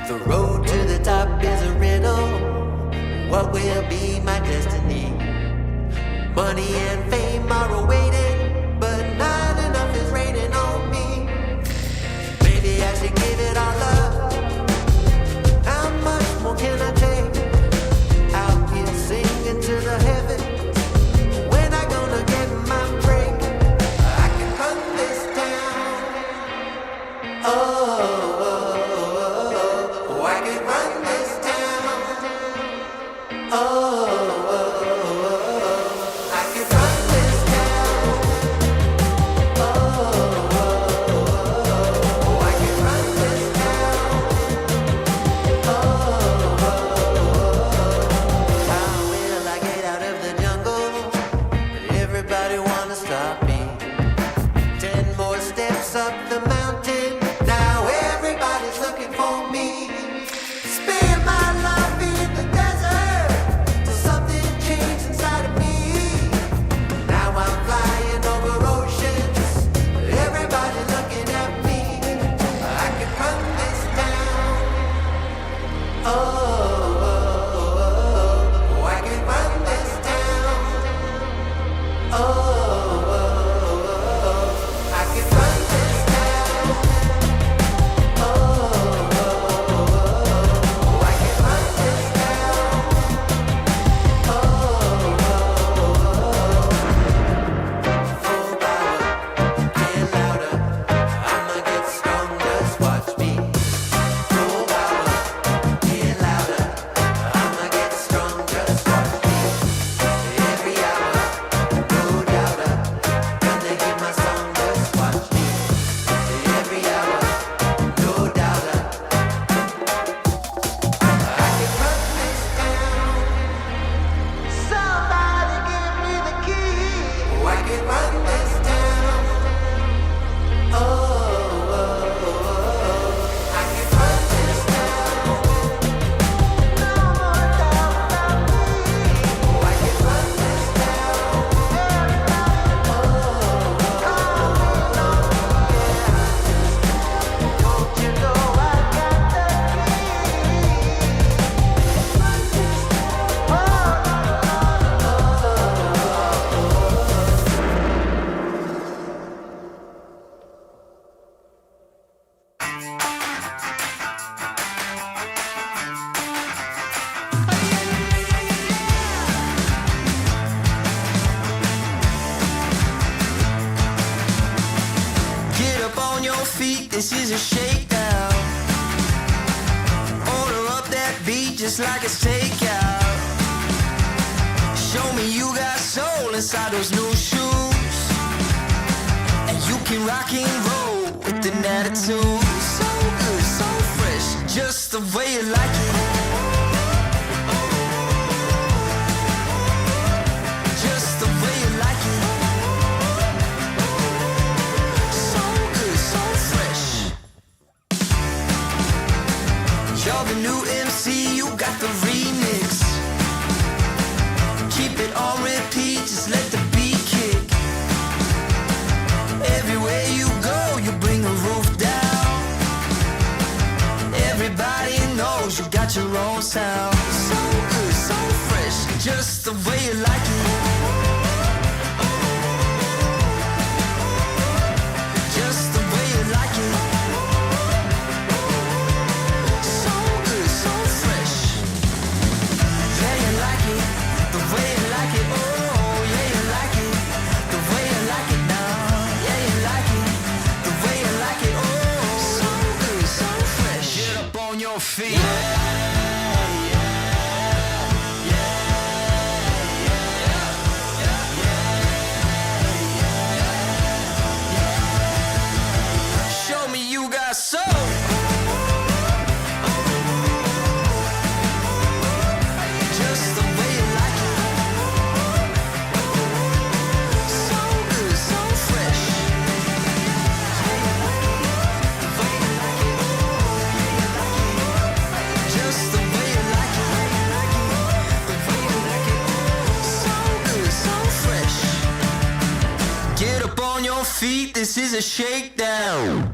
The road to the top is a riddle. What will be my destiny? Money and fame are awaiting, but not enough is raining on me. Maybe I should give it all up. How much more can I take? Out here singing to the heavens. When I gonna get my break? I can run this town. Oh, I can run this town. Oh, I can run this town. Oh, I can run this town. How will I get out of the jungle? Everybody wanna stop me. 10 more steps up the mountain. Now everybody's looking for me. Spend my life in the desert till something changed inside of me. Now I'm flying over oceans. Everybody looking at me. I can run this town. Oh, I can run this town. Oh, I can run this town. Oh, I can run this town. Full power, get louder. I'ma get stronger, just watch me. Full power, get louder. I'ma get stronger, just watch me. Every hour, no doubter. Gonna hear my song, just watch me. Every hour, no doubter. I can run this town. Somebody give me the key. Oh, I can run this town. Oh, I can run this town. No more doubt about me. Oh, I can run this town. Don't you know I got the Get up on your feet, this is a shakedown. Order up that beat just like it's takeout. Show me you got soul inside those new shoes. And you can rock and roll with an attitude. So good, so fresh, just the way you like it. Just the way you like it. So good, so fresh. You're the new MC, you got the remix. Keep it on repeat, just let the beat kick. Everywhere you go, you bring the roof down. Everybody knows you got your own sound. So good, so fresh, just the way you like it. Just the way you like it. So good, so fresh. Yeah, you like it, the way you like it. Oh, yeah, you like it, the way you like it now. Yeah, you like it, the way you like it. Oh, so good, so fresh. Get up on your feet. Show me you got soul. Just the way you like it. So good, so fresh. The way you like it. Just the way you like it. The way you like it. So good, so fresh. Get up on your feet, this is a shakedown.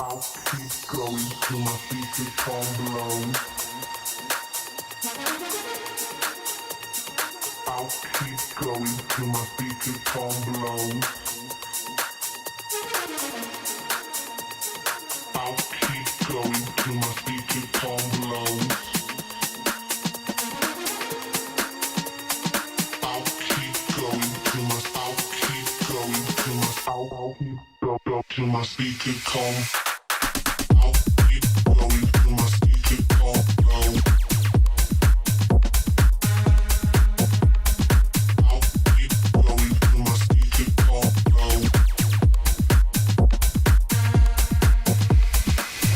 I'll keep going till my speaker calm blows. I'll keep going till my speaker calm blows. I'll keep going till my speaker calm blows. I'll keep going till my I'll keep going till my I'll keep go till my speaker calm. I'll keep going till my speaker calm blows. I'll keep going till my speaker calm blows.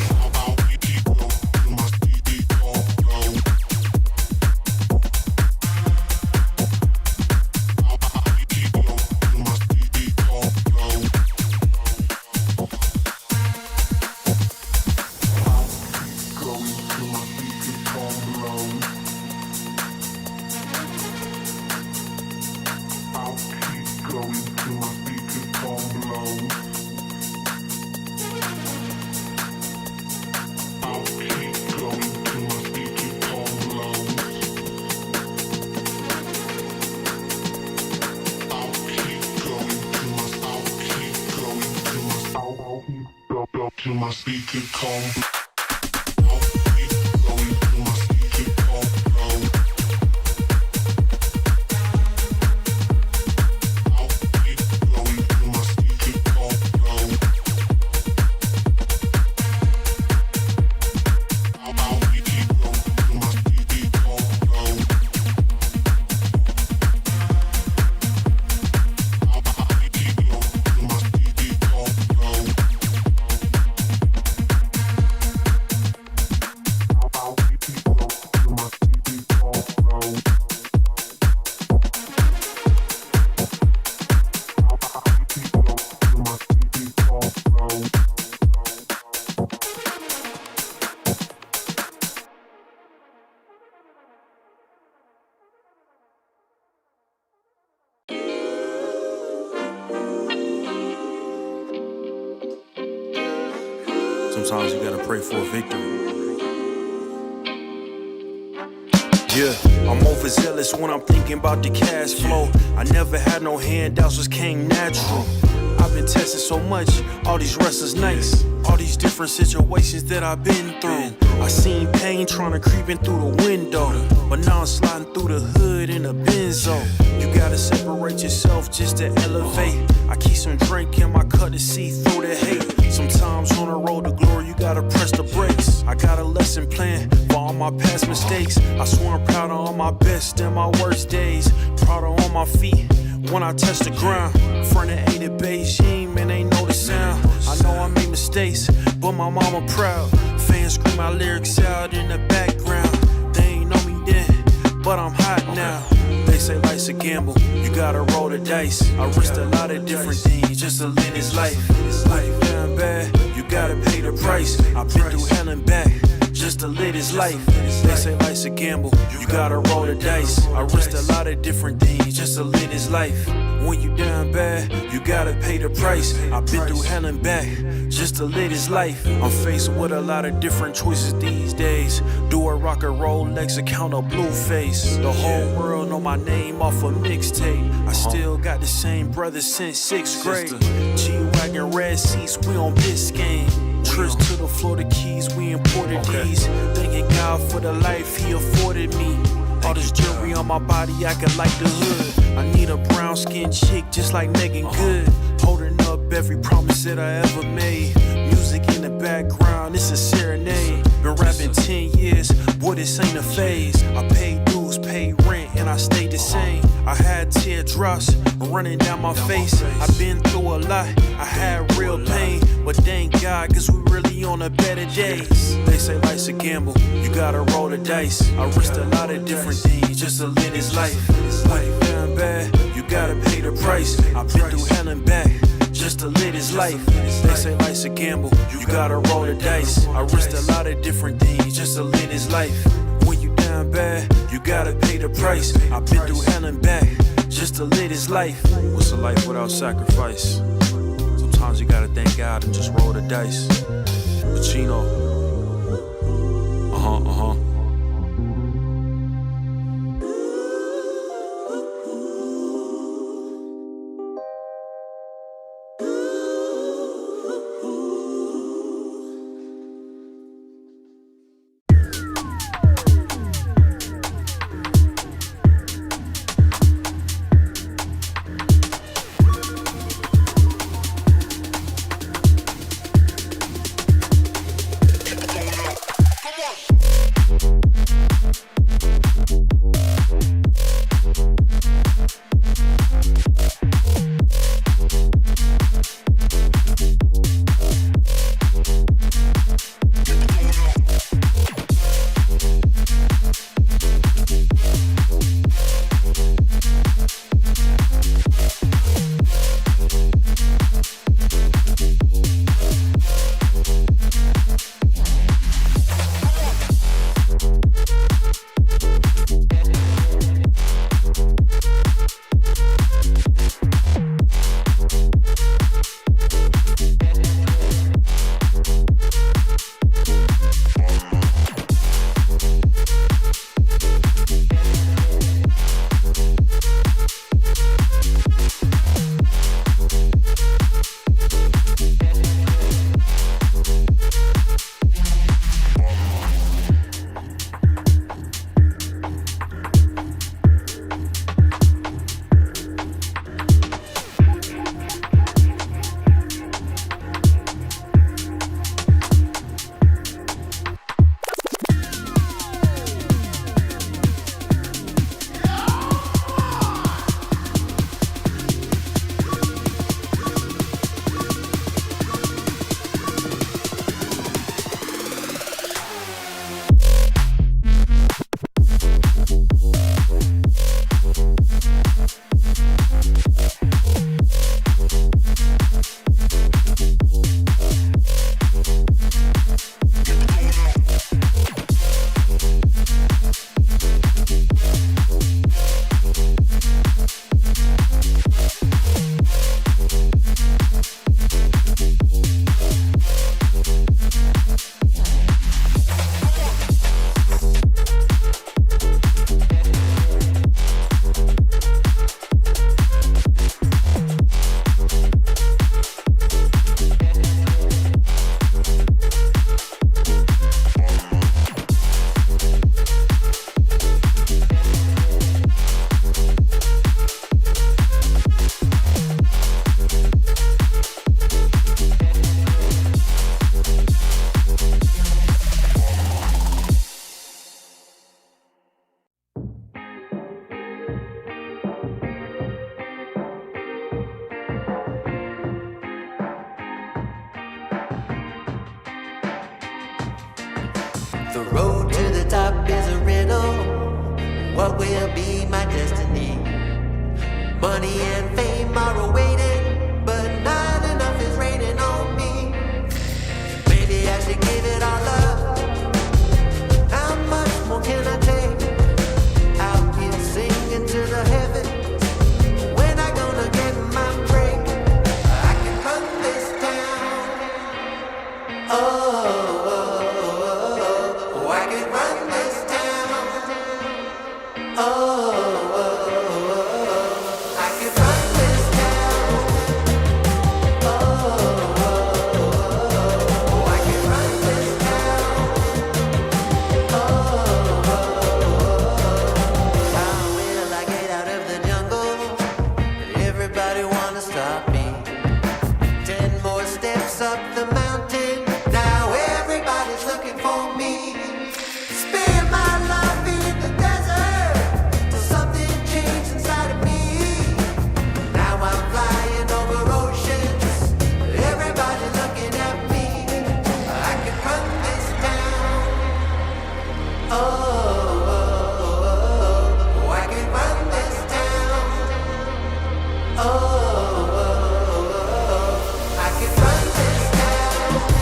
I'll keep going till my speaker calm blows. I'll keep going till my speaker calm blows. Going till my speaker calm blows. I'll keep going till my speaker calm blows. I'll keep going till my speaker calm blows. I'll keep going till my I'll keep going till my I'll keep go till my speaker calm. I'll keep going till my speaker calm blows. I'll keep going till my speaker calm blows. I'll keep going till my speaker calm blows. I'll keep going till my speaker calm blows. I'll keep going till my speaker calm blows. I'll keep going till my speaker calm blows. Sometimes you gotta pray for a victory. Yeah, I'm overzealous when I'm thinking about the cash flow. I never had no handouts, just came natural. I've been tested so much, all these restless nights, all these different situations that I've been through. I seen pain trying to creep in through the window, but now I'm sliding through the hood in a benzo. You gotta separate yourself just to elevate. I keep some drink in my cup to see through the hate. Sometimes on the road to glory, you gotta press the brakes. I got a lesson plan for all my past mistakes. I swear I'm proud of all my best and my worst days. Proud of all my feet when I touch the ground. Front of 8 at Beijing, man, they know the sound. I know I made mistakes, but my mama proud. Fans scream my lyrics out in the background. They ain't know me then, but I'm hot now. They say life's a gamble, you gotta roll the dice. I risked a lot of different things just to live this life. Life down bad, you gotta pay the price. I've been through hell and back just to live this life. They say life's a gamble, you gotta roll the dice. I risked a lot of different things just to live this life. When you down bad, you gotta pay the price. I've been through hell and back just to live this life. I'm faced with a lot of different choices these days. Do a rock and Rolex account or blue face. The whole world know my name off a mixtape. I still got the same brother since 6th grade. G-Wagon, red seats, we on Biscayne. Trips to the Florida Keys, we imported these. Thanking God for the life he afforded me. All this jewelry on my body, acting like the hood. I need a brown skinned chick just like Megan Good. Holding up every promise that I ever made. Music in the background, it's a serenade. Been rapping 10 years, boy, this ain't a phase. I paid dues, paid rent, and I stayed the same. I had teardrops running down my face. I've been through a lot, I had real pain. But thank God, cause we really on the better days. They say life's a gamble, you gotta roll the dice. I risked a lot of different things just to live this life. Life down bad, you gotta pay the price. I've been through hell and back just to live this life. They say life's a gamble, you gotta roll the dice. I risked a lot of different things just to live this life. When you down bad, you gotta pay the price. I've been through hell and back just to live this life. What's a life without sacrifice? Sometimes you gotta thank God and just roll the dice. Pacino. Uh-huh. The road to the top is a riddle. What will be my destiny? Money and fame are awaiting, but not enough is raining on me. Maybe I should give it all up. How much more can I take? Out here singing to the heavens. When I gonna get my break? I can run this town. Oh. I can run this town. I can run this town. I can run this town. How will I get out of the jungle? Everybody wanna stop me. 10 more steps up the mountain. Now everybody's looking for me. Spend my life in the desert till something changed inside of me. Now I'm flying over oceans. Everybody looking at me. I can run this town. I can run this town. I can run this town.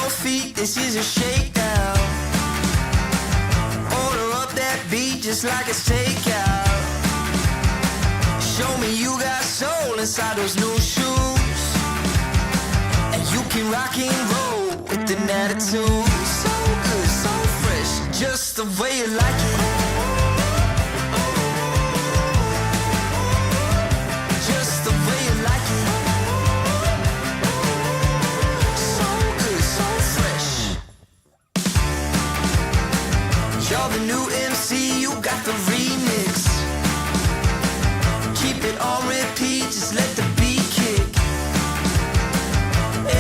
your feet, this is a shakedown. Order up that beat just like it's takeout. Show me you got soul inside those new shoes, and you can rock and roll with an attitude. So good, so fresh, just the way you like it. Just the way you like it. So good, so fresh. You're the new MC, you got the remix. Keep it on repeat, just let the beat kick.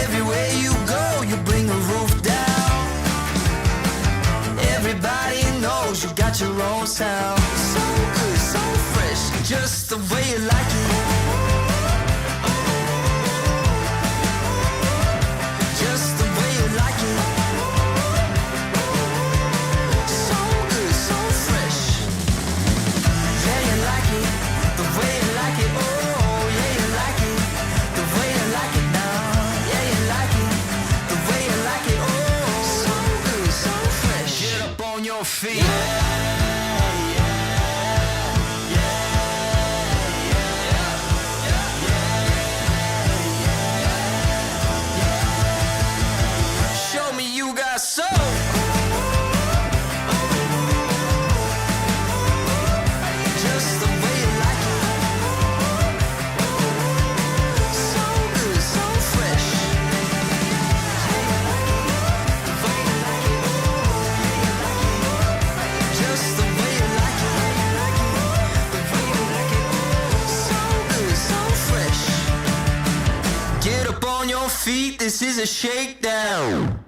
Everywhere you go, you bring the roof down. Everybody knows you got your own sound. So good, so fresh, just the way you like it. Just the way you like it. So good, so fresh. Yeah, you like it, the way you like it. Oh, yeah, you like it, the way you like it now. Yeah, you like it, the way you like it. Oh, so good, so fresh. Get up on your feet. Show me you got soul. Just the way you like it. So good, so fresh. Just the way you like it. The way you like it. So good, so fresh. Get up on your feet, this is a shakedown.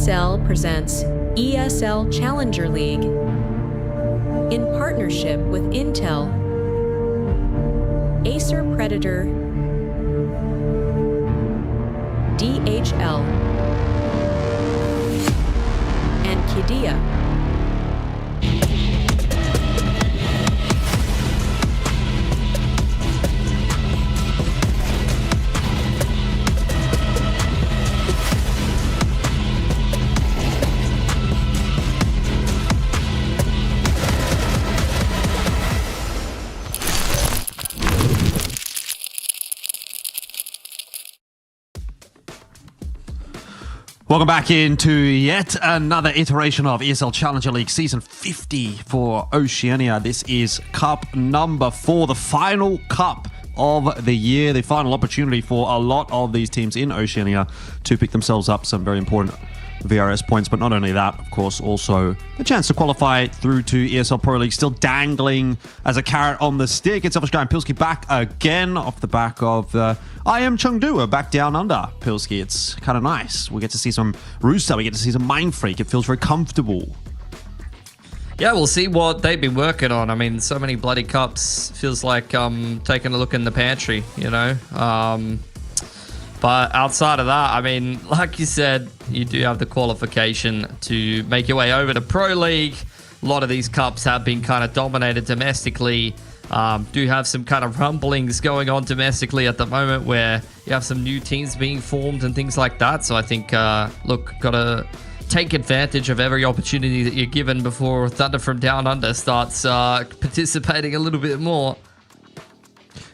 ESL presents ESL Challenger League in partnership with Intel, Acer Predator, DHL, and Qiddiya. Welcome back into yet another iteration of ESL Challenger League Season 50 for Oceania. This is Cup number 4, the final Cup of the year, the final opportunity for a lot of these teams in Oceania to pick themselves up some very important VRS points. But not only that, of course, also the chance to qualify through to ESL Pro League, still dangling as a carrot on the stick. It's Elvish Guy and Pilsky back again off the back of I am Chengdu, back down under Pilsky. It's kind of nice. We get to see some Rooster, we get to see some Mindfreak. It feels very comfortable. Yeah, we'll see what they've been working on. I mean, so many bloody cups. Feels like taking a look in the pantry, you know? But outside of that, I mean, like you said, you do have the qualification to make your way over to Pro League. A lot of these cups have been kind of dominated domestically. Do have some kind of rumblings going on domestically at the moment where you have some new teams being formed and things like that. So I think, look, got to take advantage of every opportunity that you're given before Thunder from Down Under starts participating a little bit more.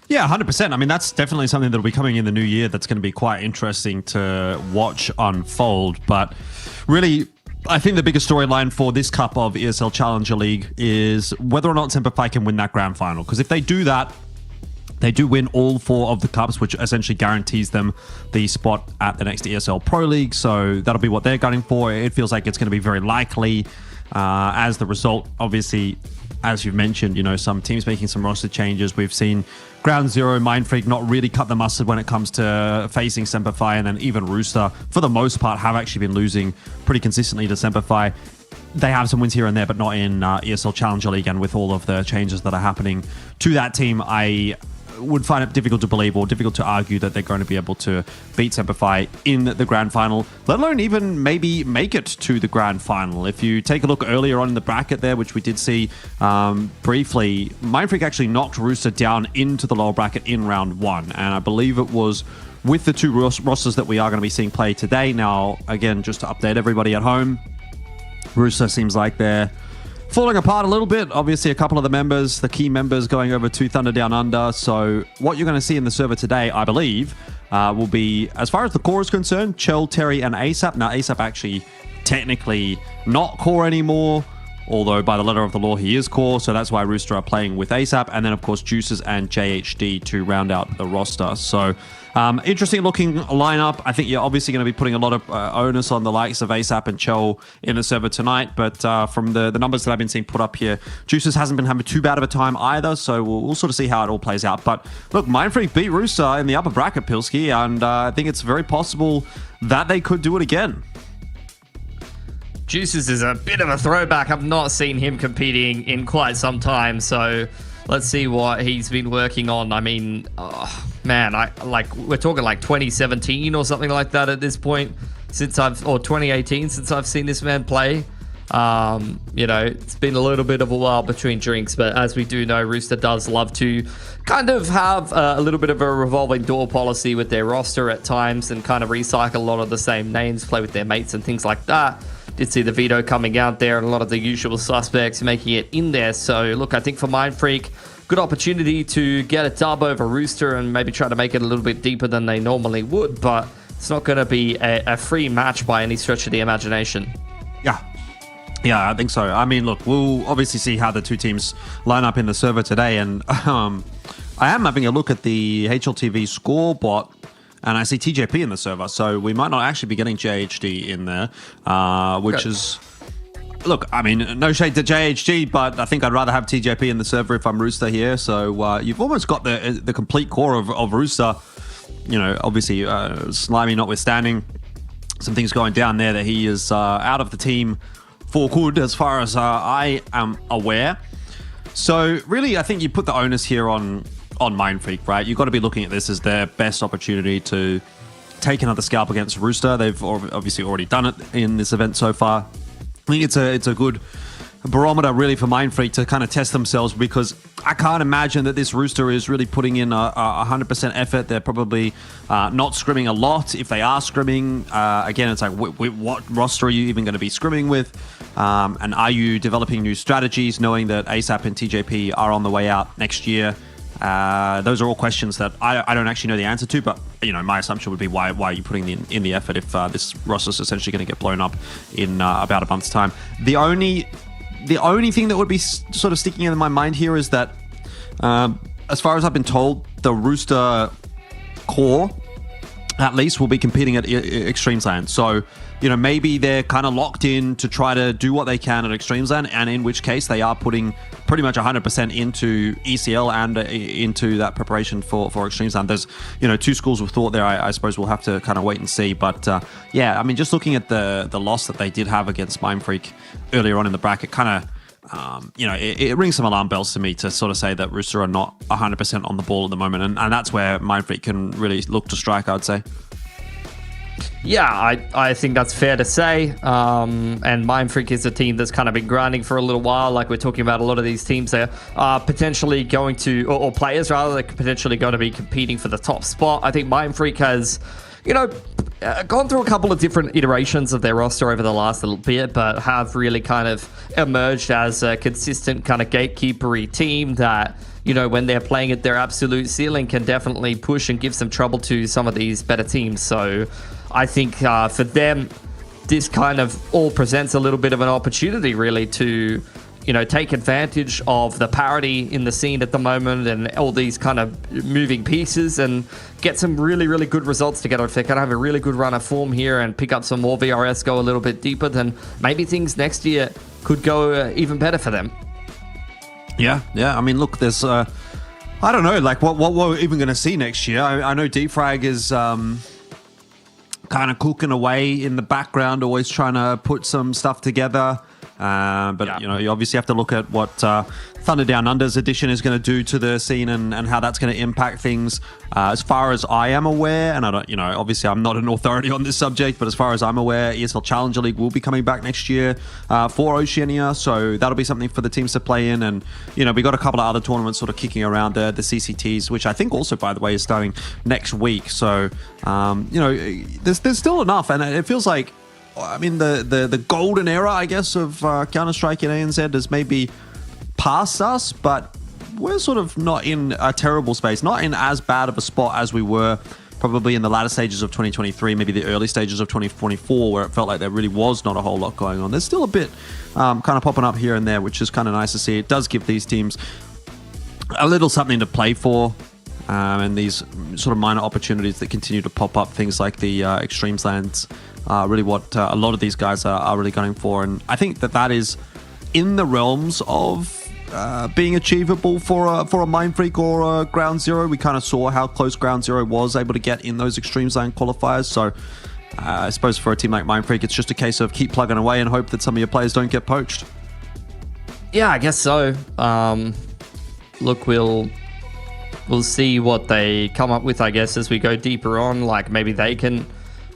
Yeah, 100%. I mean, that's definitely something that'll be coming in the new year that's going to be quite interesting to watch unfold. But really, I think the biggest storyline for this Cup of ESL Challenger League is whether or not Semper Fi can win that grand final. Because if they do that, they do win all 4 of the cups, which essentially guarantees them the spot at the next ESL Pro League. So that'll be what they're gunning for. It feels like it's going to be very likely as the result. Obviously, as you've mentioned, you know, some teams making some roster changes. We've seen Ground Zero, Mindfreak not really cut the mustard when it comes to facing Semper Fi, and then even Rooster, for the most part, have actually been losing pretty consistently to Semper Fi. They have some wins here and there, but not in ESL Challenger League, and with all of the changes that are happening to that team, I would find it difficult to believe or difficult to argue that they're going to be able to beat Semper Fi in the grand final, let alone even maybe make it to the grand final. If you take a look earlier on in the bracket there, which we did see briefly, Mindfreak actually knocked Rooster down into the lower bracket in round 1, and I believe it was with the 2 rosters that we are going to be seeing play today. Now, again, just to update everybody at home, Rooster seems like they're falling apart a little bit. Obviously, a couple of the members, the key members, going over to Thunder Down Under. So what you're going to see in the server today, I believe, will be, as far as the core is concerned, Chell, Terry, and ASAP. Now, ASAP actually technically not core anymore, although by the letter of the law, he is core. So that's why Rooster are playing with ASAP. And then, of course, Juices and JHD to round out the roster. So interesting looking lineup. I think you're obviously going to be putting a lot of onus on the likes of ASAP and Chell in the server tonight. But from the numbers that I've been seeing put up here, Juices hasn't been having too bad of a time either. So we'll sort of see how it all plays out. But look, Mindfreak beat Rooster in the upper bracket, Pilsky. And I think it's very possible that they could do it again. Juices is a bit of a throwback. I've not seen him competing in quite some time, so let's see what he's been working on. I mean, man, we're talking like 2017 or something like that at this point, or 2018 since I've seen this man play. You know, it's been a little bit of a while between drinks, but as we do know, Rooster does love to kind of have a little bit of a revolving door policy with their roster at times and kind of recycle a lot of the same names, play with their mates and things like that. Did see the veto coming out there and a lot of the usual suspects making it in there. So, look, I think for Mindfreak, good opportunity to get a dub over Rooster and maybe try to make it a little bit deeper than they normally would, but it's not going to be a free match by any stretch of the imagination. Yeah, I think so. I mean, look, we'll obviously see how the 2 teams line up in the server today, and I am having a look at the HLTV scoreboard, and I see TJP in the server, so we might not actually be getting JHD in there, which is... Look, I mean, no shade to JHD, but I think I'd rather have TJP in the server if I'm Rooster here, so you've almost got the complete core of Rooster, you know, obviously Slimy notwithstanding. some things going down there that he is out of the team for good, as far as I am aware. So really, I think you put the onus here on Mindfreak, right? You've got to be looking at this as their best opportunity to take another scalp against Rooster. They've obviously already done it in this event so far. I think it's a good barometer really for Mindfreak to kind of test themselves, because I can't imagine that this Rooster is really putting in a 100% effort. They're probably not scrimming a lot. If they are scrimming, again, it's like, what roster are you even going to be scrimming with? And are you developing new strategies, knowing that ASAP and TJP are on the way out next year? Those are all questions that I don't actually know the answer to, but my assumption would be why are you putting in the effort if this roster is essentially going to get blown up in about a month's time? The only thing that would be sort of sticking in my mind here is that, as far as I've been told, the Rooster core, at least, will be competing at Extremesland. So, maybe they're kind of locked in to try to do what they can at Extremesland, and in which case they are putting pretty much 100% into ECL and into that preparation for Extremesland. There's, two schools of thought there. I suppose we'll have to kind of wait and see. But yeah, I mean, just looking at the loss that they did have against Mindfreak earlier on in the bracket, kind of, it rings some alarm bells to me to sort of say that Rooster are not 100% on the ball at the moment. And that's where Mindfreak can really look to strike, I'd say. Yeah, I think that's fair to say. And Mindfreak is a team that's kind of been grinding for a little while. Like we're talking about, a lot of these teams there are potentially going to, or players rather, that are potentially going to be competing for the top spot. I think Mindfreak has, gone through a couple of different iterations of their roster over the last little bit, but have really kind of emerged as a consistent kind of gatekeepery team that, when they're playing at their absolute ceiling, can definitely push and give some trouble to some of these better teams. So I think for them, this kind of all presents a little bit of an opportunity really to, take advantage of the parity in the scene at the moment and all these kind of moving pieces and get some really, really good results together. If they can have a really good run of form here and pick up some more VRS, go a little bit deeper, then maybe things next year could go even better for them. Yeah. I mean, look, there's, I don't know, like what we're even going to see next year. I know Defrag is kind of cooking away in the background, always trying to put some stuff together. But you obviously have to look at what Thunder Down Under's edition is going to do to the scene and how that's going to impact things. As far as I am aware, and I don't, obviously I'm not an authority on this subject, but as far as I'm aware, ESL Challenger League will be coming back next year for Oceania, so that'll be something for the teams to play in. And we got a couple of other tournaments sort of kicking around the CCTs, which I think also, by the way, is starting next week. So there's still enough, and it feels like, I mean, the golden era, I guess, of Counter-Strike in ANZ has maybe passed us, but we're sort of not in a terrible space, not in as bad of a spot as we were probably in the latter stages of 2023, maybe the early stages of 2024, where it felt like there really was not a whole lot going on. There's still a bit kind of popping up here and there, which is kind of nice to see. It does give these teams a little something to play for. And these sort of minor opportunities that continue to pop up, things like the Extremeslands, really what a lot of these guys are really going for. And I think that is in the realms of being achievable for a Mindfreak or a Ground Zero. We kind of saw how close Ground Zero was able to get in those Extremesland qualifiers. So I suppose for a team like Mindfreak, it's just a case of keep plugging away and hope that some of your players don't get poached. Yeah, I guess so. Look, we'll see what they come up with, I guess, as we go deeper on. Like, maybe they can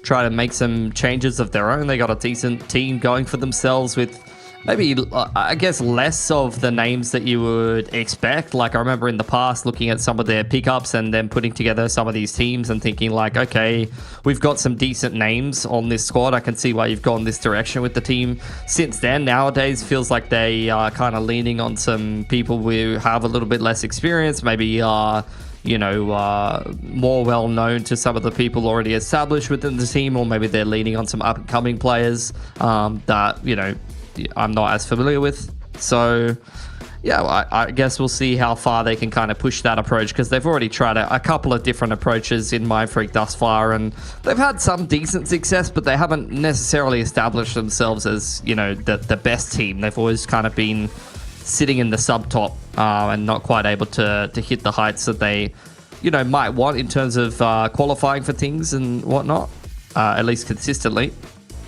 try to make some changes of their own. They got a decent team going for themselves with maybe, I guess, less of the names that you would expect. Like, I remember in the past looking at some of their pickups and then putting together some of these teams and thinking like, okay, we've got some decent names on this squad. I can see why you've gone this direction with the team. Since then, nowadays, feels like they are kind of leaning on some people who have a little bit less experience, maybe more well known to some of the people already established within the team, or maybe they're leaning on some up-and-coming players that, I'm not as familiar with. So yeah, I guess we'll see how far they can kind of push that approach, because they've already tried a couple of different approaches in Mindfreak thus far, and they've had some decent success, but they haven't necessarily established themselves as, the best team. They've always kind of been sitting in the sub-top and not quite able to hit the heights that they, might want in terms of qualifying for things and whatnot. at least consistently.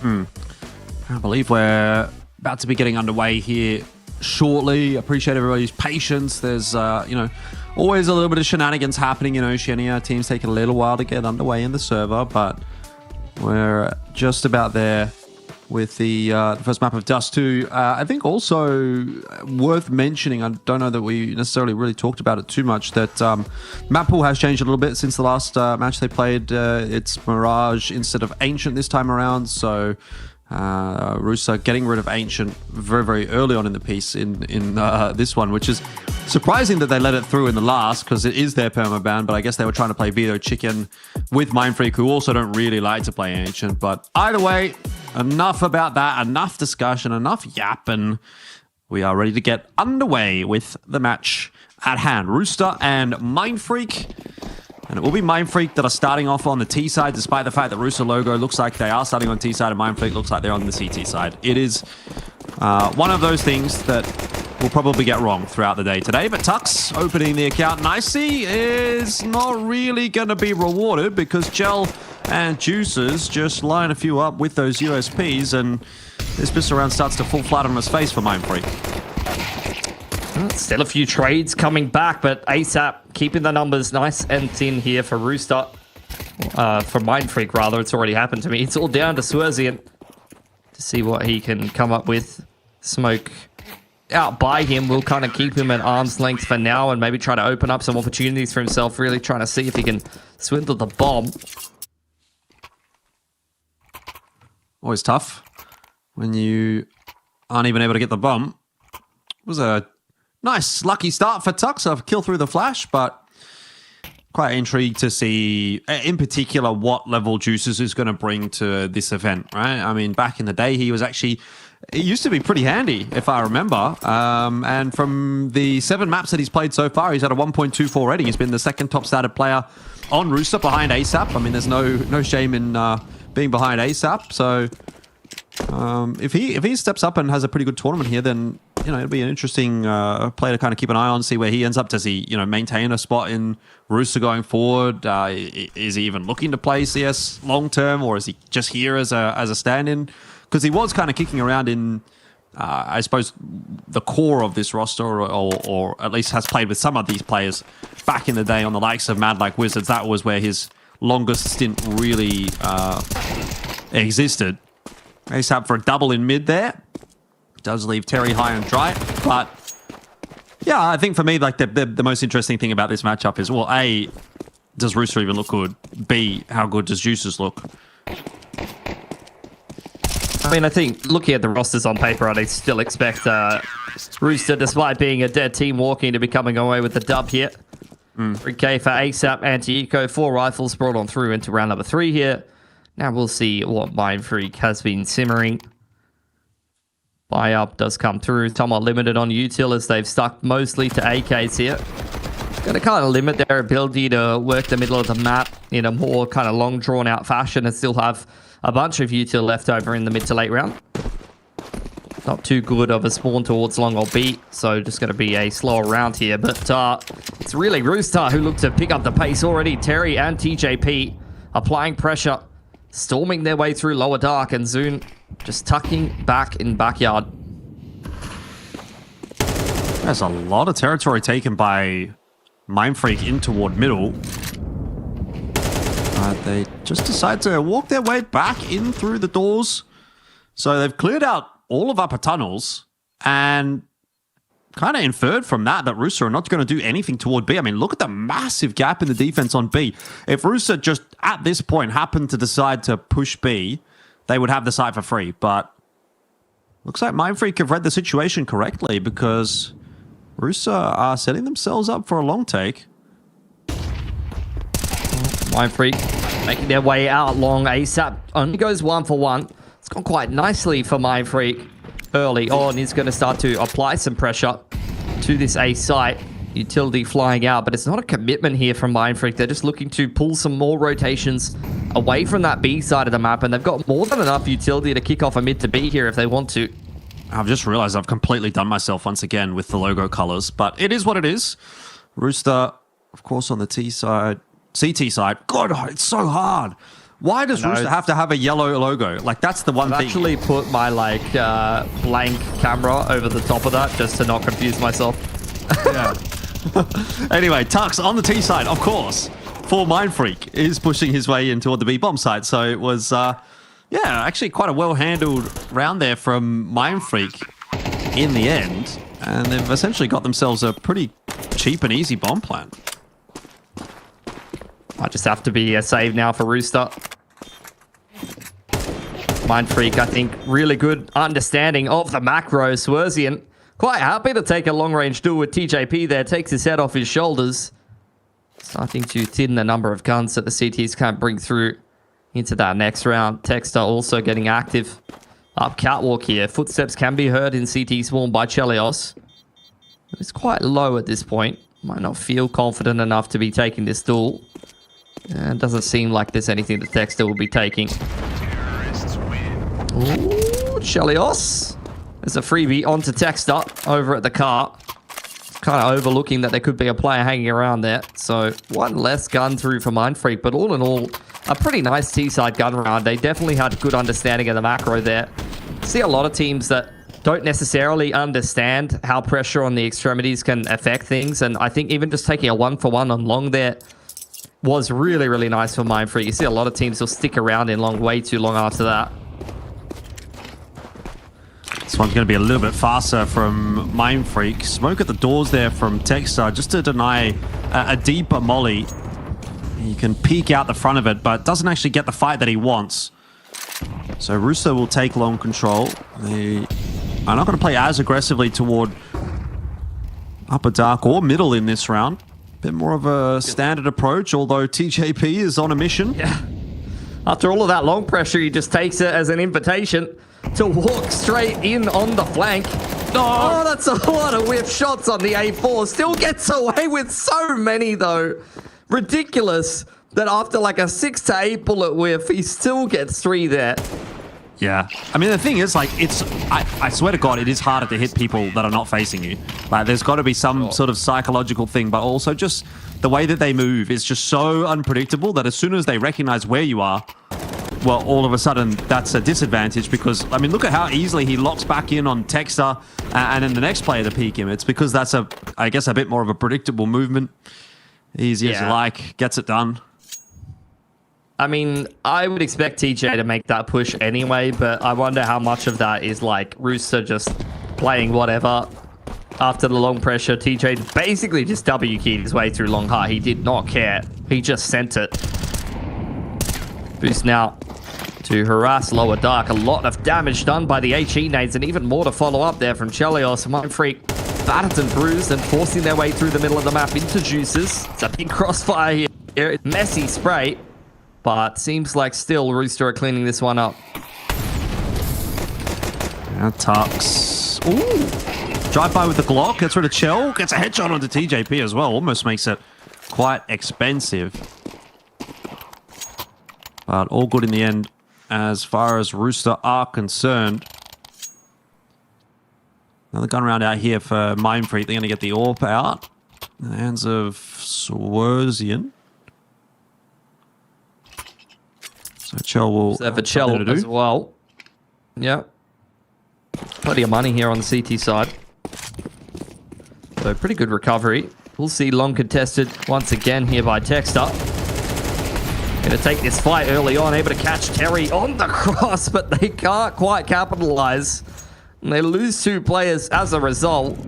I believe we're about to be getting underway here shortly. Appreciate everybody's patience. There's, always a little bit of shenanigans happening in Oceania. Teams take a little while to get underway in the server, but we're just about there with the first map of Dust 2. I think also worth mentioning, I don't know that we necessarily really talked about it too much, that map pool has changed a little bit since the last match they played. It's Mirage instead of Ancient this time around, so Rooster getting rid of Ancient very, very early on in the piece in this one, which is surprising that they let it through in the last, because it is their permaban, but I guess they were trying to play Veto Chicken with Mindfreak, who also don't really like to play Ancient. But either way, enough about that, enough discussion, enough yapping. We are ready to get underway with the match at hand. Rooster and Mindfreak. And it will be Mindfreak that are starting off on the T side, despite the fact that Rooster logo looks like they are starting on T side and Mindfreak looks like they're on the CT side. It is one of those things that we'll probably get wrong throughout the day today. But Tux opening the account nicely is not really going to be rewarded, because Gel and Juices just line a few up with those USPs, and this pistol round starts to fall flat on his face for Mindfreak. Still a few trades coming back, but ASAP keeping the numbers nice and thin here for Rooster. For Mindfreak, rather. It's already happened to me. It's all down to Swerzian to see what he can come up with. Smoke out by him will kind of keep him at arm's length for now, and maybe try to open up some opportunities for himself, really trying to see if he can swindle the bomb. Always tough when you aren't even able to get the bomb. It was a nice, lucky start for Tux. A kill through the flash, but quite intrigued to see, in particular, what level Juices is going to bring to this event, right? I mean, back in the day, he used to be pretty handy, if I remember. And from the 7 maps that he's played so far, he's had a 1.24 rating. He's been the second top started player on Rooster behind ASAP. I mean, there's no shame in being behind ASAP. So if he steps up and has a pretty good tournament here, then it'll be an interesting player to kind of keep an eye on, see where he ends up. Does he maintain a spot in Rooster going forward? Is he even looking to play CS long term, or is he just here as a stand-in? Because he was kind of kicking around in, I suppose, the core of this roster, or at least has played with some of these players back in the day on the likes of Mad Like Wizards. That was where his longest stint really existed. ASAP for a double in mid there. Does leave Terry high and dry. But yeah, I think for me, like the most interesting thing about this matchup is, well, A, does Rooster even look good? B, how good does Juices look? I mean, I think looking at the rosters on paper, I'd still expect Rooster, despite being a dead team, walking to be coming away with the dub here. 3K for ASAP, Anti-Eco, 4 rifles brought on through into round number 3 here. Now we'll see what Mindfreak has been simmering. Buy up does come through. Somewhat limited on util as they've stuck mostly to AKs here. Going to kind of limit their ability to work the middle of the map in a more kind of long drawn out fashion, and still have a bunch of util left over in the mid to late round. Not too good of a spawn towards long or B, so just going to be a slower round here. But it's really Rooster who look to pick up the pace already. Terry and TJP applying pressure, storming their way through lower dark, and Zune just tucking back in backyard. There's a lot of territory taken by Mindfreak in toward middle. They just decide to walk their way back in through the doors. So they've cleared out all of upper tunnels, and kind of inferred from that Rooster are not going to do anything toward B. I mean, look at the massive gap in the defense on B. If Rooster just at this point happened to decide to push B, they would have the site for free. But looks like Mindfreak have read the situation correctly, because Rooster are setting themselves up for a long take. Mindfreak making their way out long. ASAP only goes 1 for 1. It's gone quite nicely for Mindfreak early on. He's going to start to apply some pressure to this A site. Utility flying out, but it's not a commitment here from Mindfreak. They're just looking to pull some more rotations away from that B side of the map, and they've got more than enough utility to kick off a mid to B here if they want to. I've just realized I've completely done myself once again with the logo colors, but it is what it is. Rooster, of course, on the T side, CT side. God, it's so hard Why does No, Rooster have to have a yellow logo? Like, that's the one I've thing. actually put my like blank camera over the top of that just to not confuse myself. Yeah. Anyway, Tux on the T side, of course, for Mindfreak is pushing his way in toward the B bomb side. So it was, actually quite a well-handled round there from Mindfreak in the end. And they've essentially got themselves a pretty cheap and easy bomb plan. I just have to be a save now for Rooster. Mindfreak, I think, really good understanding of the macro. Swerzian, quite happy to take a long-range duel with TJP there. Takes his head off his shoulders. Starting to thin the number of guns that the CTs can't bring through into that next round. Texter also getting active up catwalk here. Footsteps can be heard in CT spawn by Chelios. It's quite low at this point. Might not feel confident enough to be taking this duel. And doesn't seem like there's anything that Texter will be taking. Ooh, Chelios. There's a freebie onto Texter over at the car. Kind of overlooking that there could be a player hanging around there. So one less gun through for Mindfreak, but all in all, a pretty nice T-side gun round. They definitely had good understanding of the macro there. See a lot of teams that don't necessarily understand how pressure on the extremities can affect things. And I think even just taking a 1-for-1 on long there was really, really nice for Mindfreak. You see a lot of teams will stick around in long way too long after that. This one's going to be a little bit faster from Mindfreak. Smoke at the doors there from Texter just to deny a deeper molly. He can peek out the front of it, but doesn't actually get the fight that he wants. So Rooster will take long control. They are not going to play as aggressively toward upper dark or middle in this round. Bit more of a standard approach, although TJP is on a mission. Yeah. After all of that long pressure, he just takes it as an invitation to walk straight in on the flank. Oh, that's a lot of whiff shots on the A4. Still gets away with so many, though. Ridiculous that after like a 6 to 8 bullet whiff, he still gets 3 there. Yeah. I mean, the thing is, like, I swear to God, it is harder to hit people that are not facing you. Like, there's got to be some sort of psychological thing, but also just the way that they move is just so unpredictable that as soon as they recognize where you are, well, all of a sudden, that's a disadvantage because, I mean, look at how easily he locks back in on Texter and then the next player to peek him. It's because that's, I guess, a bit more of a predictable movement. Easy as you like, gets it done. I mean, I would expect TJ to make that push anyway, but I wonder how much of that is like Rooster just playing whatever. After the long pressure, TJ basically just W-keyed his way through long high. He did not care. He just sent it. Boost now to harass lower dark. A lot of damage done by the HE nades and even more to follow up there from Chelios. Mindfreak battered and bruised and forcing their way through the middle of the map into juices. It's a big crossfire here. Messy spray. But seems like still Rooster are cleaning this one up. Yeah, Tux. Ooh. Drive by with the Glock. Gets rid of Chell. Gets a headshot onto TJP as well. Almost makes it quite expensive. But all good in the end as far as Rooster are concerned. Another gun round out here for Mindfreak. They're going to get the AWP out. In the hands of Swerzian. So Chell will Have a Chell as well. Yep. Plenty of money here on the CT side. So pretty good recovery. We'll see long contested once again here by Texter. Going to take this fight early on, able to catch Terry on the cross, but they can't quite capitalize. And they lose 2 players as a result.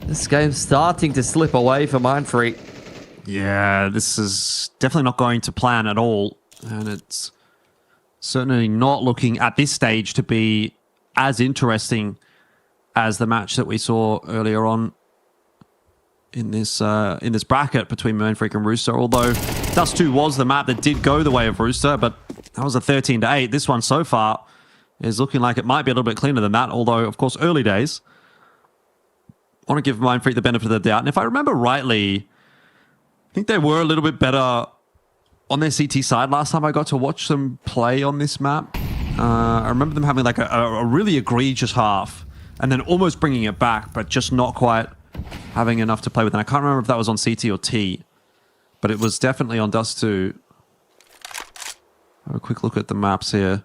This game's starting to slip away for Mindfreak. Yeah, this is definitely not going to plan at all. And it's certainly not looking at this stage to be as interesting as the match that we saw earlier on in this bracket between Mindfreak and Rooster. Although Dust 2 was the map that did go the way of Rooster, but that was a 13-8. This one so far is looking like it might be a little bit cleaner than that. Although, of course, early days. I want to give Mindfreak the benefit of the doubt. And if I remember rightly, I think they were a little bit better on their CT side last time I got to watch them play on this map. I remember them having like a really egregious half and then almost bringing it back, but just not quite having enough to play with. And I can't remember if that was on CT or T, but it was definitely on Dust 2. A quick look at the maps here.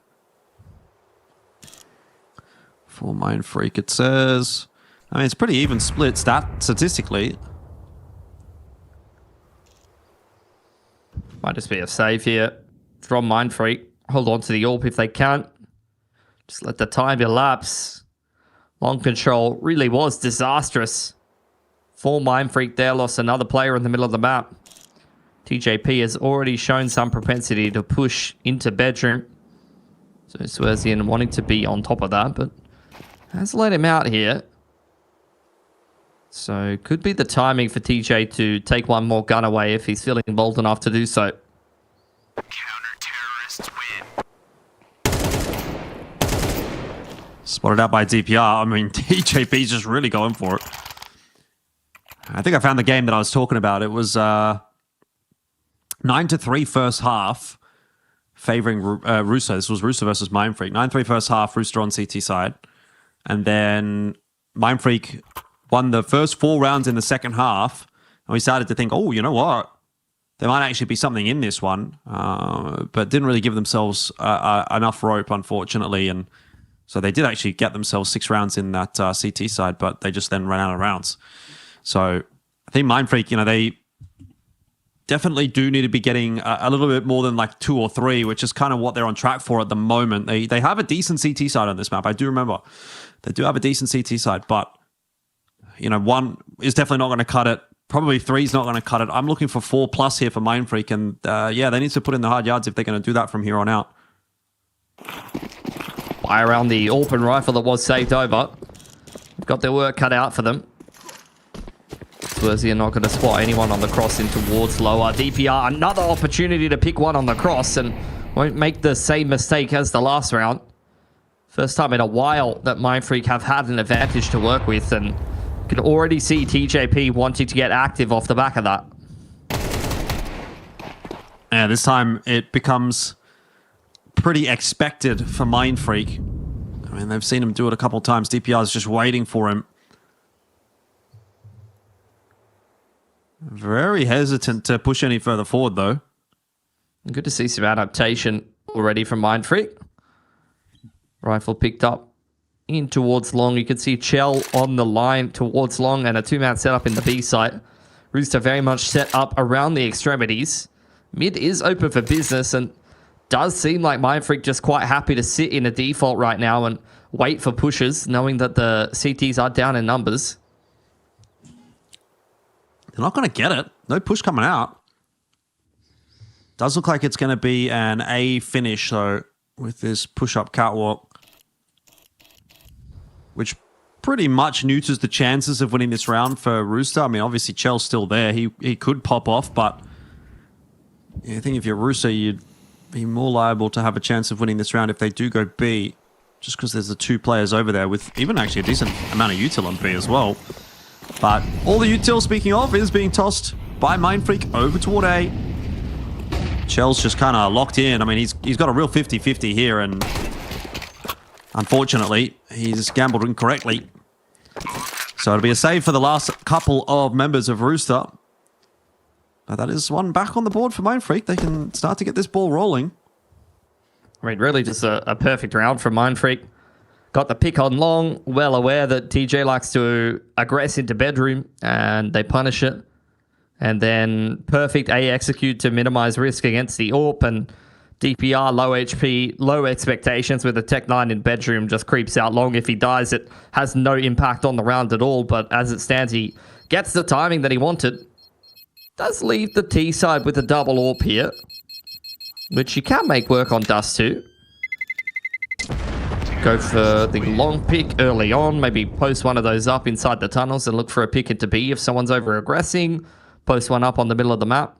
For Mindfreak, it says... I mean, it's pretty even split statistically. Might just be a save here from Mindfreak. Hold on to the AWP if they can. Just let the time elapse. Long control really was disastrous for Mindfreak there. Lost another player in the middle of the map. TJP has already shown some propensity to push into bedroom. So Swerzian wanting to be on top of that, but has let him out here. So could be the timing for TJ to take one more gun away if he's feeling bold enough to do so. Counter-terrorists win. Spotted out by DPR. I mean, TJP's just really going for it. I think I found the game that I was talking about. It was 9-3 first half, favoring Rooster. This was Rooster versus Mindfreak. 9-3 first half, Rooster on CT side. And then Mindfreak won the first 4 rounds in the second half. And we started to think, oh, you know what? There might actually be something in this one. But didn't really give themselves enough rope, unfortunately. And so they did actually get themselves 6 rounds in that CT side, but they just then ran out of rounds. So I think Mindfreak, you know, they definitely do need to be getting a little bit more than like 2 or 3, which is kind of what they're on track for at the moment. They have a decent CT side on this map. I do remember. They do have a decent CT side, but, you know, 1 is definitely not going to cut it. Probably 3 is not going to cut it. I'm looking for 4+ here for Mindfreak, and yeah, they need to put in the hard yards if they're going to do that from here on out. Buy around the open rifle that was saved over. Got their work cut out for them. Swerzian not going to spot anyone on the cross in towards lower. DPR, another opportunity to pick one on the cross and won't make the same mistake as the last round. First time in a while that Mindfreak have had an advantage to work with, and you can already see TJP wanting to get active off the back of that. Yeah, this time it becomes pretty expected for Mindfreak. I mean, they've seen him do it a couple of times. DPR is just waiting for him. Very hesitant to push any further forward, though. Good to see some adaptation already from Mindfreak. Rifle picked up in towards long. You can see Chell on the line towards long and a 2-man setup in the B site. Rooster very much set up around the extremities. Mid is open for business and does seem like Mindfreak just quite happy to sit in a default right now and wait for pushes, knowing that the CTs are down in numbers. They're not going to get it. No push coming out. Does look like it's going to be an A finish, though, with this push-up catwalk, which pretty much neuters the chances of winning this round for Rooster. I mean, obviously, Chell's still there. He could pop off, but I think if you're Rooster, you'd be more liable to have a chance of winning this round if they do go B, just because there's the 2 players over there with even actually a decent amount of util on B as well. But all the util, speaking of, is being tossed by Mindfreak over toward A. Chell's just kind of locked in. I mean, he's got a real 50-50 here, and unfortunately, he's gambled incorrectly. So it'll be a save for the last couple of members of Rooster. But that is one back on the board for Mindfreak. They can start to get this ball rolling. I mean, really just a perfect round from Mindfreak. Got the pick on long, well aware that TJ likes to aggress into bedroom, and they punish it. And then perfect A execute to minimize risk against the AWP, and DPR, low HP, low expectations with a Tech 9 in bedroom, just creeps out long. If he dies, it has no impact on the round at all, but as it stands, he gets the timing that he wanted. Does leave the T side with a double AWP here, which you can make work on Dust too. Go for the long pick early on, maybe post one of those up inside the tunnels and look for a pick into B if someone's over-aggressing. Post one up on the middle of the map.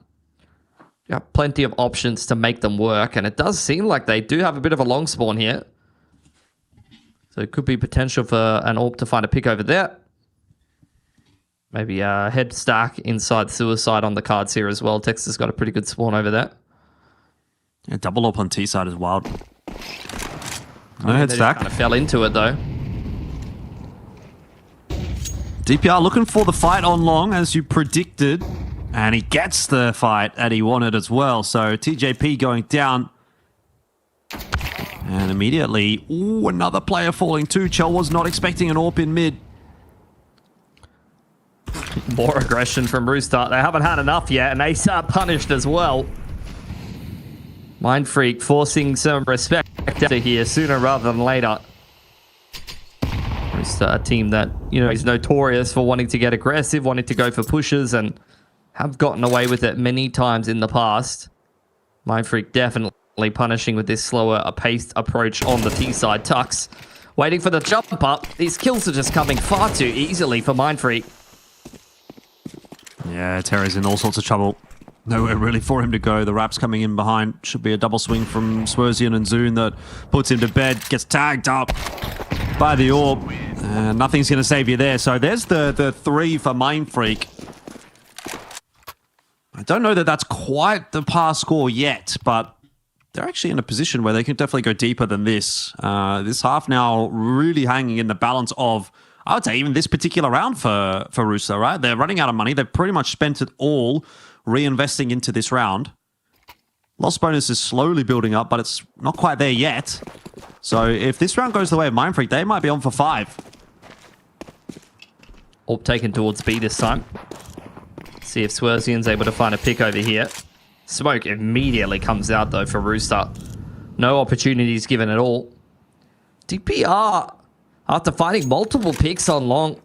You got plenty of options to make them work, and it does seem like they do have a bit of a long spawn here. So it could be potential for an AWP to find a pick over there. Maybe a head stack inside Suicide on the cards here as well. Texas got a pretty good spawn over there. Yeah, double AWP on T side is wild. No head stack. Kind of fell into it though. DPR looking for the fight on long, as you predicted. And he gets the fight that he wanted as well. So TJP going down And immediately, ooh, another player falling too. Chell was not expecting an AWP in mid. More aggression from Rooster. They haven't had enough yet, and ASAP punished as well. Mindfreak forcing some respect here sooner rather than later. Rooster, a team that, you know, is notorious for wanting to get aggressive, wanting to go for pushes, and have gotten away with it many times in the past. Mindfreak definitely punishing with this slower paced approach on the T side. Tux waiting for the jump up. These kills are just coming far too easily for Mindfreak. Yeah, Terry's in all sorts of trouble. Nowhere really for him to go. The wrap's coming in behind. Should be a double swing from Swerzian and Zune that puts him to bed. Gets tagged up by the orb. Nothing's going to save you there. So there's the 3 for Mindfreak. I don't know that that's quite the pass score yet, but they're actually in a position where they can definitely go deeper than this. This half now really hanging in the balance of, I would say, even this particular round for Rooster, right? They're running out of money. They've pretty much spent it all reinvesting into this round. Loss bonus is slowly building up, but it's not quite there yet. So if this round goes the way of Mindfreak, they might be on for 5. Orb taken towards B this time. See if Swerzian's able to find a pick over here. Smoke immediately comes out, though, for Rooster. No opportunities given at all. DPR, after finding multiple picks on long,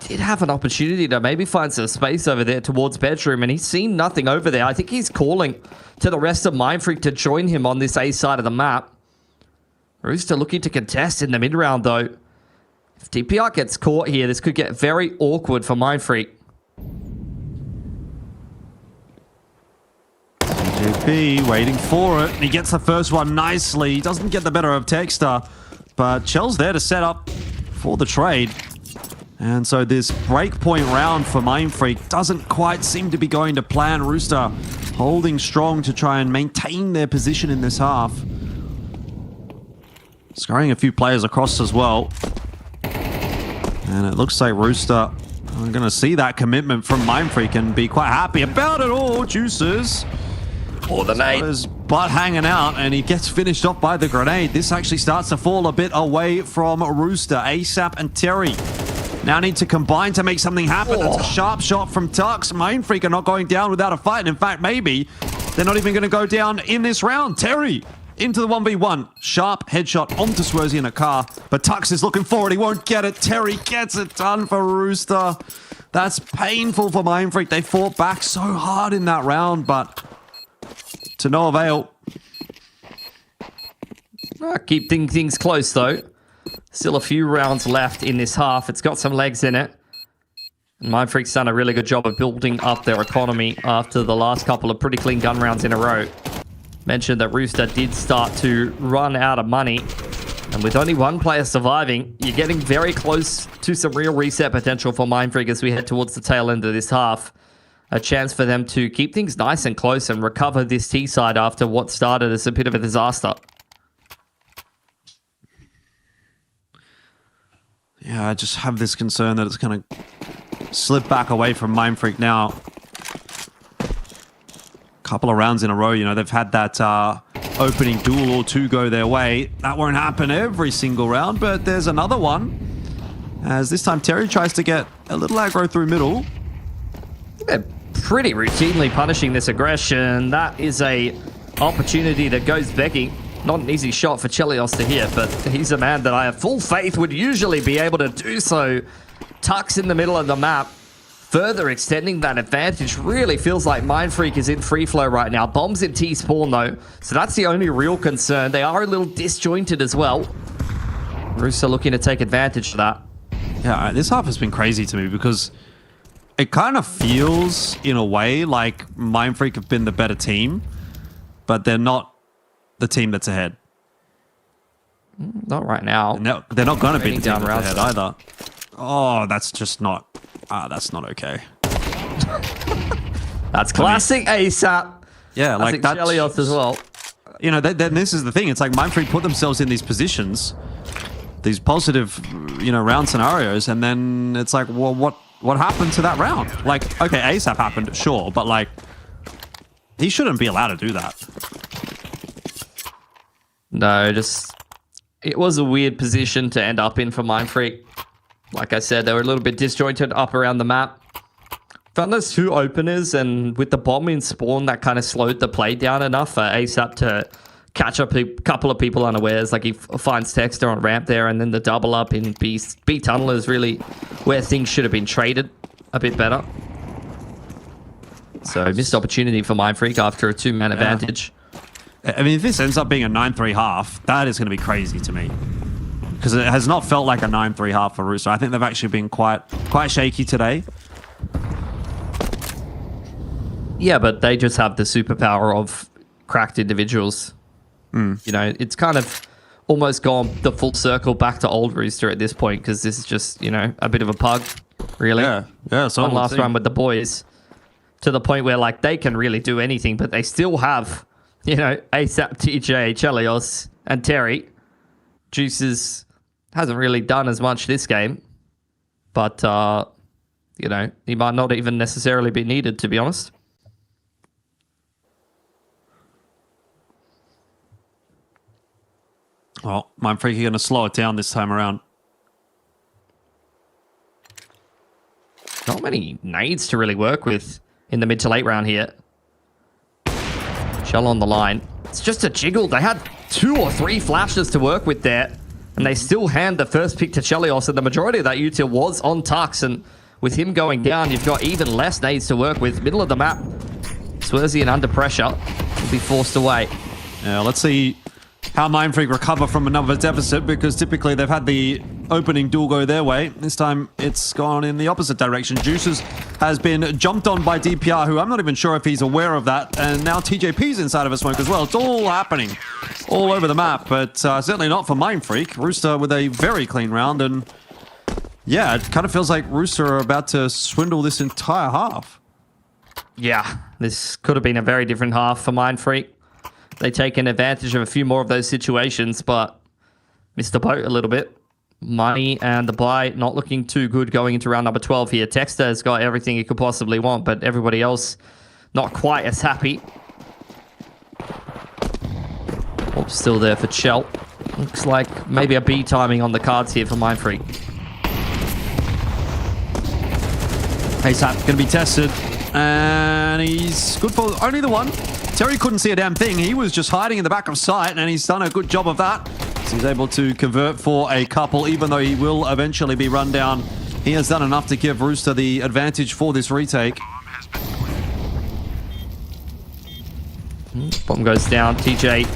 did have an opportunity to maybe find some space over there towards bedroom, and he's seen nothing over there. I think he's calling to the rest of Mindfreak to join him on this A side of the map. Rooster looking to contest in the mid-round, though. If DPR gets caught here, this could get very awkward for Mindfreak. JP waiting for it. He gets the first one nicely. He doesn't get the better of Texter, but Chell's there to set up for the trade. And so this breakpoint round for Mindfreak doesn't quite seem to be going to plan. Rooster holding strong to try and maintain their position in this half. Scurrying a few players across as well. And it looks like Rooster are going to see that commitment from Mindfreak and be quite happy about it all. Juices. Or the nade. His butt hanging out, and he gets finished off by the grenade. This actually starts to fall a bit away from Rooster. ASAP and Terry now need to combine to make something happen. That's a sharp shot from Tux. Mindfreak are not going down without a fight. And in fact, maybe they're not even going to go down in this round. Terry into the 1v1. Sharp headshot onto Swerzi in a car. But Tux is looking forward. He won't get it. Terry gets it done for Rooster. That's painful for Mindfreak. They fought back so hard in that round, but to no avail. Keeping things close, though. Still a few rounds left in this half. It's got some legs in it. And Mindfreak's done a really good job of building up their economy after the last couple of pretty clean gun rounds in a row. Mentioned that Rooster did start to run out of money. And with only one player surviving, you're getting very close to some real reset potential for Mindfreak as we head towards the tail end of this half. A chance for them to keep things nice and close and recover this T side after what started as a bit of a disaster. Yeah, I just have this concern that it's going to slip back away from Mindfreak now. Couple of rounds in a row, you know, they've had that opening duel or two go their way. That won't happen every single round, but there's another one. As this time Terry tries to get a little aggro through middle. They're pretty routinely punishing this aggression. That is a opportunity that goes begging. Not an easy shot for Chelios to hit, but he's a man that I have full faith would usually be able to do so. Tucks in the middle of the map, further extending that advantage. Really feels like Mindfreak is in free flow right now. Bombs in T-spawn though, so that's the only real concern. They are a little disjointed as well. Rooster looking to take advantage of that. Yeah, this half has been crazy to me because it kind of feels, in a way, like Mindfreak have been the better team, but they're not the team that's ahead. Not right now. They're not going to be the team down that's ahead either. Oh, that's just not... that's not okay. That's classic ASAP. Yeah, like that's Chelios as well. You know, then this is the thing. It's like Mindfreak put themselves in these positions, these positive, you know, round scenarios, and then it's like, well, what happened to that round? Like, okay, ASAP happened, sure, but like, he shouldn't be allowed to do that. No, just it was a weird position to end up in for Mindfreak. Like I said, they were a little bit disjointed up around the map. Found those 2 openers, and with the bomb in spawn, that kind of slowed the play down enough for ASAP to catch up a couple of people unawares. Like he finds Texter on ramp there, and then the double up in B tunnel is really where things should have been traded a bit better. So missed opportunity for Mindfreak after a 2-man advantage. I mean, if this ends up being a 9-3 half, that is going to be crazy to me. Because it has not felt like a 9-3 half for Rooster. I think they've actually been quite shaky today. Yeah, but they just have the superpower of cracked individuals. You know, it's kind of almost gone the full circle back to old Rooster at this point, because this is just, you know, a bit of a pug, really. Yeah. So one last run with the boys, to the point where, like, they can really do anything, but they still have, you know, ASAP, TJ, Chelios, and Terry. Juices hasn't really done as much this game, but, you know, he might not even necessarily be needed, to be honest. Well, Mindfreak are going to slow it down this time around. Not many nades to really work with in the mid to late round here. Shell on the line. It's just a jiggle. They had 2 or 3 flashes to work with there, and they still hand the first pick to Chelios, and the majority of that util was on Tux, and with him going down, you've got even less nades to work with. Middle of the map, Swerzian under pressure will be forced away. Yeah, let's see how Mindfreak recover from another deficit, because typically they've had the opening duel go their way. This time it's gone in the opposite direction. Juices has been jumped on by DPR, who I'm not even sure if he's aware of that, and now TJP's inside of a smoke as well. It's all happening all over the map, but certainly not for Mindfreak. Rooster with a very clean round, and yeah, it kind of feels like Rooster are about to swindle this entire half. Yeah, this could have been a very different half for Mindfreak. They taken advantage of a few more of those situations, but missed the boat a little bit. Money and the buy not looking too good going into round number 12 here. Texter has got everything he could possibly want, but everybody else not quite as happy. Oh, still there for Chell. Looks like maybe a B timing on the cards here for Mindfreak. ASAP going to be tested, and he's good for only the one. Terry couldn't see a damn thing. He was just hiding in the back of sight, and he's done a good job of that. So he's able to convert for a couple, even though he will eventually be run down. He has done enough to give Rooster the advantage for this retake. Bomb goes down. TJ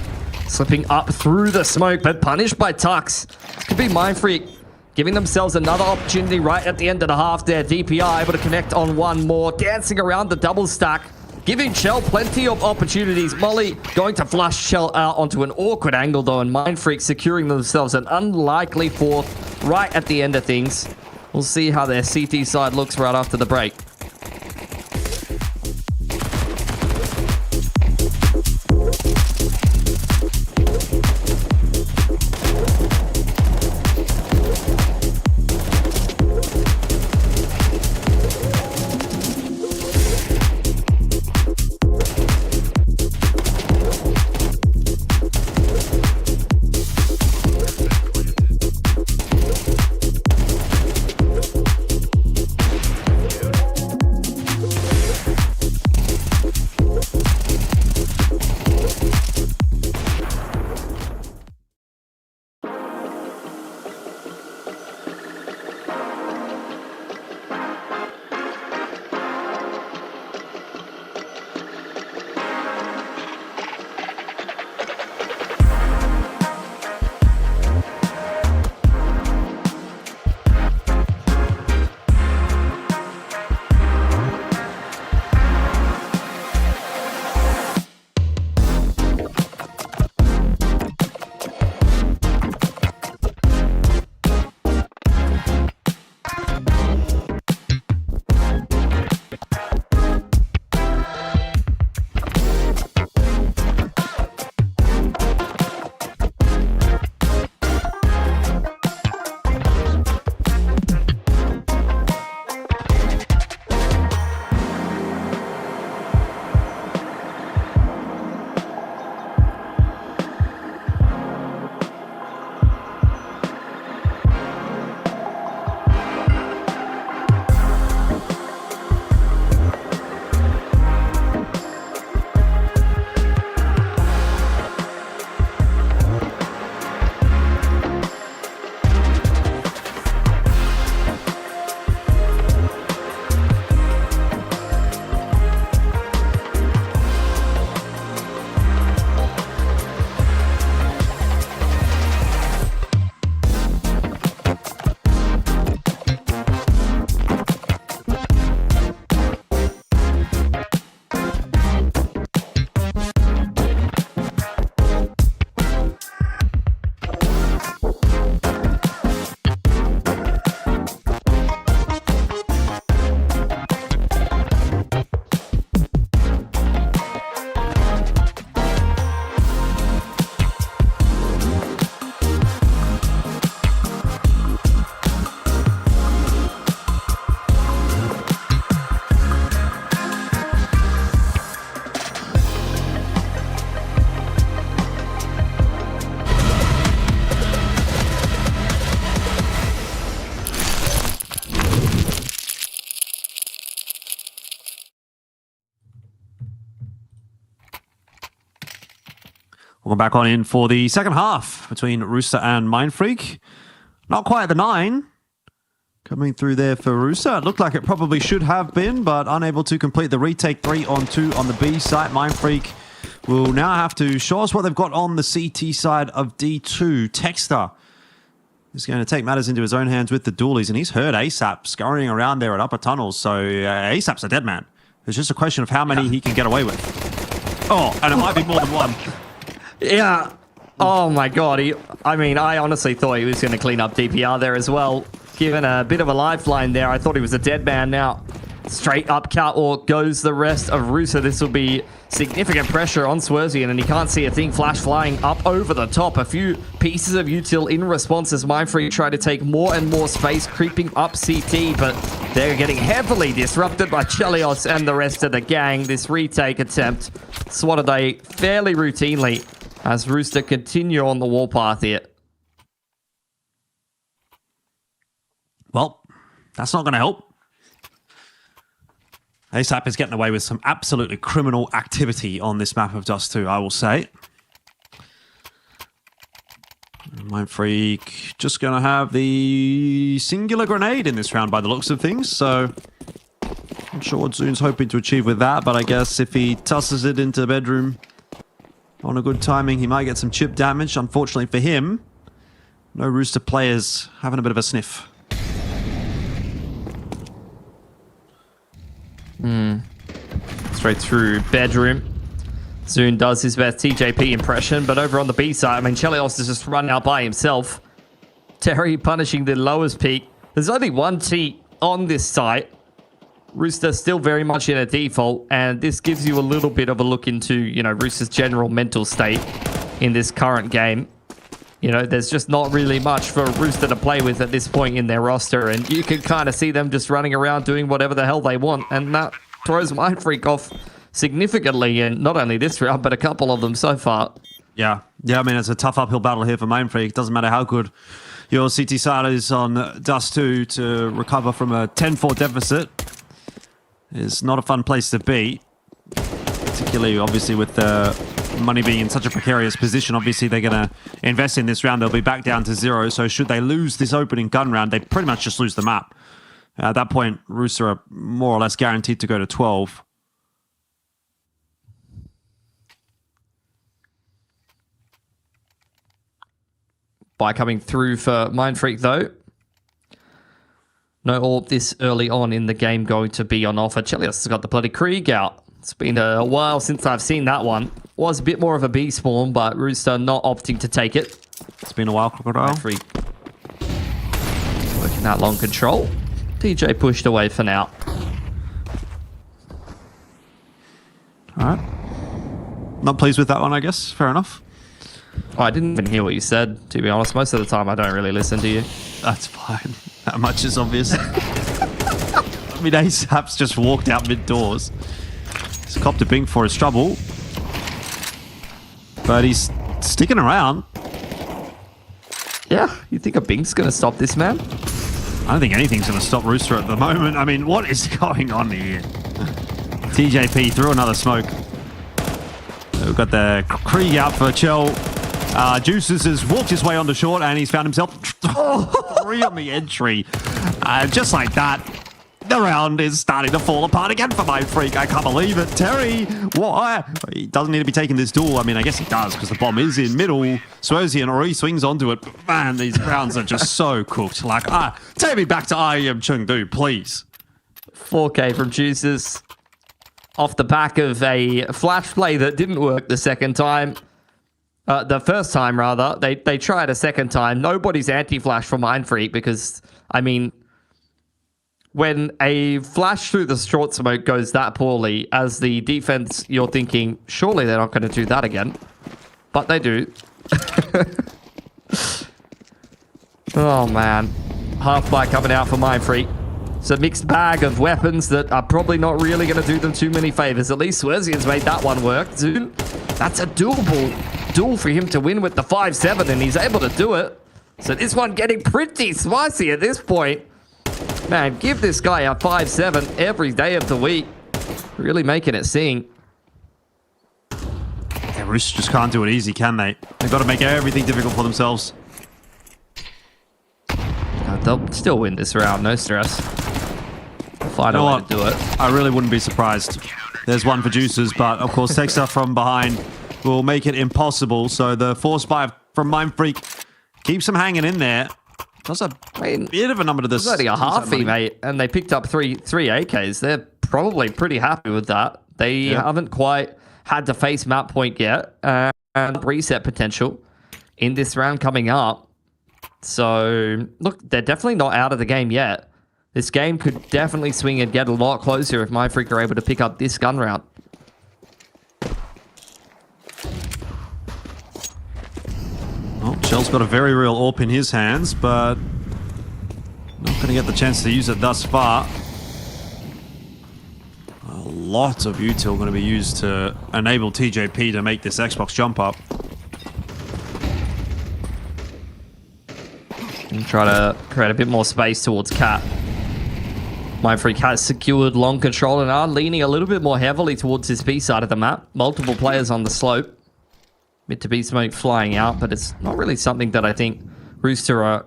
slipping up through the smoke, but punished by Tux. This could be Mindfreak giving themselves another opportunity right at the end of the half there. DPR able to connect on one more, dancing around the double stack, giving Shell plenty of opportunities. Molly going to flush Shell out onto an awkward angle though, and Mindfreak securing themselves an unlikely 4th right at the end of things. We'll see how their CT side looks right after the break. Welcome back on in for the second half between Rooster and Mindfreak. Not quite the 9. Coming through there for Rooster. It looked like it probably should have been, but unable to complete the retake 3-on-2 on the B site. Mindfreak will now have to show us what they've got on the CT side of D2. Texter is going to take matters into his own hands with the dualies, and he's heard ASAP scurrying around there at upper tunnels, so ASAP's a dead man. It's just a question of how many he can get away with. Oh, and it might be more than one. Yeah. Oh my god. I honestly thought he was going to clean up DPR there as well. Given a bit of a lifeline there, I thought he was a dead man. Now, straight up catwalk goes the rest of Rooster. This will be significant pressure on Swerzian, and he can't see a thing. Flash flying up over the top. A few pieces of util in response as Mindfreak try to take more and more space, creeping up CT, but they're getting heavily disrupted by Chelios and the rest of the gang. This retake attempt swatted they fairly routinely as Rooster continue on the warpath here. Well, that's not going to help. ASAP is getting away with some absolutely criminal activity on this map of Dust 2, I will say. Mindfreak just going to have the singular grenade in this round by the looks of things, so not sure what Zoon's hoping to achieve with that, but I guess if he tosses it into the bedroom on a good timing, he might get some chip damage. Unfortunately for him, no Rooster players having a bit of a sniff. Straight through bedroom. Zoon does his best TJP impression, but over on the B side, Chelios is just run out by himself. Terry punishing the lowest peak. There's only one T on this site. Rooster still very much in a default, and this gives you a little bit of a look into, Rooster's general mental state in this current game. There's just not really much for Rooster to play with at this point in their roster, and you can kind of see them just running around doing whatever the hell they want, and that throws Mindfreak off significantly in not only this round, but a couple of them so far. Yeah, it's a tough uphill battle here for Mindfreak. Doesn't matter how good your CT side is on Dust 2 to recover from a 10-4 deficit. It's not a fun place to be, particularly obviously with the money being in such a precarious position. Obviously they're going to invest in this round. They'll be back down to 0, so should they lose this opening gun round, they pretty much just lose the map. At that point, Rooster are more or less guaranteed to go to 12. By coming through for Mindfreak, though. No all this early on in the game going to be on offer. Chelios has got the bloody Krieg out. It's been a while since I've seen that one. Was a bit more of a B spawn, but Rooster not opting to take it. It's been a while, Crocodile. Mindfreak working that long control. TJ pushed away for now. Alright. Not pleased with that one, I guess. Fair enough. Oh, I didn't even hear what you said, to be honest. Most of the time, I don't really listen to you. That's fine. That much is obvious. ASAP's just walked out mid-doors. He's copped a bing for his trouble. But he's sticking around. Yeah, you think a bing's going to stop this man? I don't think anything's going to stop Rooster at the moment. What is going on here? TJP threw another smoke. We've got the Krieg out for Chell. Juices has walked his way onto short, and he's found himself 3 on the entry. Just like that, the round is starting to fall apart again for Mindfreak. I can't believe it. Terry, why? He doesn't need to be taking this duel. I guess he does, because the bomb is in middle. Swerzian already swings onto it. But man, these rounds are just so cooked. Take me back to IEM Chengdu, please. 4K from Juices. Off the back of a flash play that didn't work the second time. The first time, rather. They tried a second time. Nobody's anti-flash for Mindfreak because, when a flash through the short smoke goes that poorly, as the defense, you're thinking, surely they're not going to do that again. But they do. Oh, man. Half-Black coming out for Mindfreak. It's a mixed bag of weapons that are probably not really going to do them too many favors. At least Swerzian's made that one work. Zoon, that's a duel for him to win with the 5-7, and he's able to do it. So this one getting pretty spicy at this point. Man, give this guy a 5-7 every day of the week. Really making it sing. They're Rooster just can't do it easy, can they? They've got to make everything difficult for themselves. They'll still win this round, no stress. Find a way to do it. I really wouldn't be surprised. There's one for Juices, but of course, Texter from behind will make it impossible. So the force buy from Mindfreak keeps them hanging in there. That's a bit of a number to this. It's only a halfie, mate, and they picked up three AKs. They're probably pretty happy with that. They haven't quite had to face map point yet, and reset potential in this round coming up. So, look, they're definitely not out of the game yet. This game could definitely swing and get a lot closer if Mindfreak are able to pick up this gun round. Well, Shell's got a very real AWP in his hands, but not going to get the chance to use it thus far. A lot of util going to be used to enable TJP to make this Xbox jump up. And try to create a bit more space towards Cat. Mindfreak has secured long control and are leaning a little bit more heavily towards his B side of the map. Multiple players on the slope. Mid to B smoke flying out, but it's not really something that I think Rooster are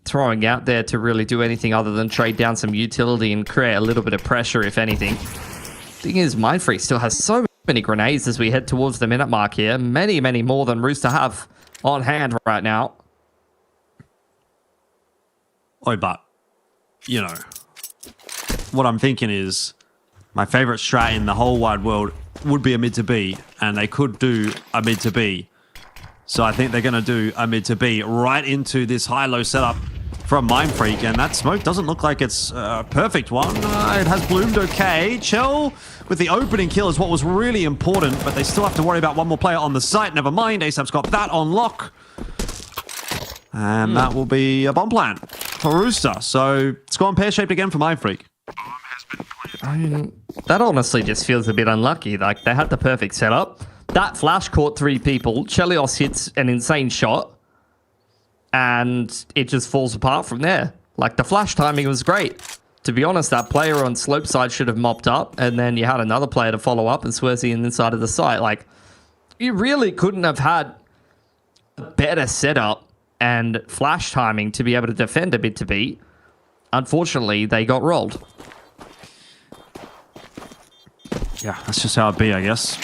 throwing out there to really do anything other than trade down some utility and create a little bit of pressure, if anything. Thing is, Mindfreak still has so many grenades as we head towards the minute mark here. Many, many more than Rooster have on hand right now. Oh, but, you know, what I'm thinking is my favorite strat in the whole wide world would be a mid to B, and they could do a mid to B. So I think they're going to do a mid to B right into this high-low setup from Mindfreak, and that smoke doesn't look like it's a perfect one. It has bloomed okay. Chell with the opening kill is what was really important, but they still have to worry about one more player on the site. Never mind, ASAP's got that on lock. And that will be a bomb plant for Rooster. So it's gone pear-shaped again for Mindfreak. I mean, that honestly just feels a bit unlucky. Like, they had the perfect setup. That flash caught 3 people. Chelios hits an insane shot. And it just falls apart from there. Like, the flash timing was great. To be honest, that player on slope side should have mopped up. And then you had another player to follow up and Swersey in inside of the site. Like, you really couldn't have had a better setup and flash timing to be able to defend a bit to beat. Unfortunately, they got rolled. Yeah, that's just how it be, I guess.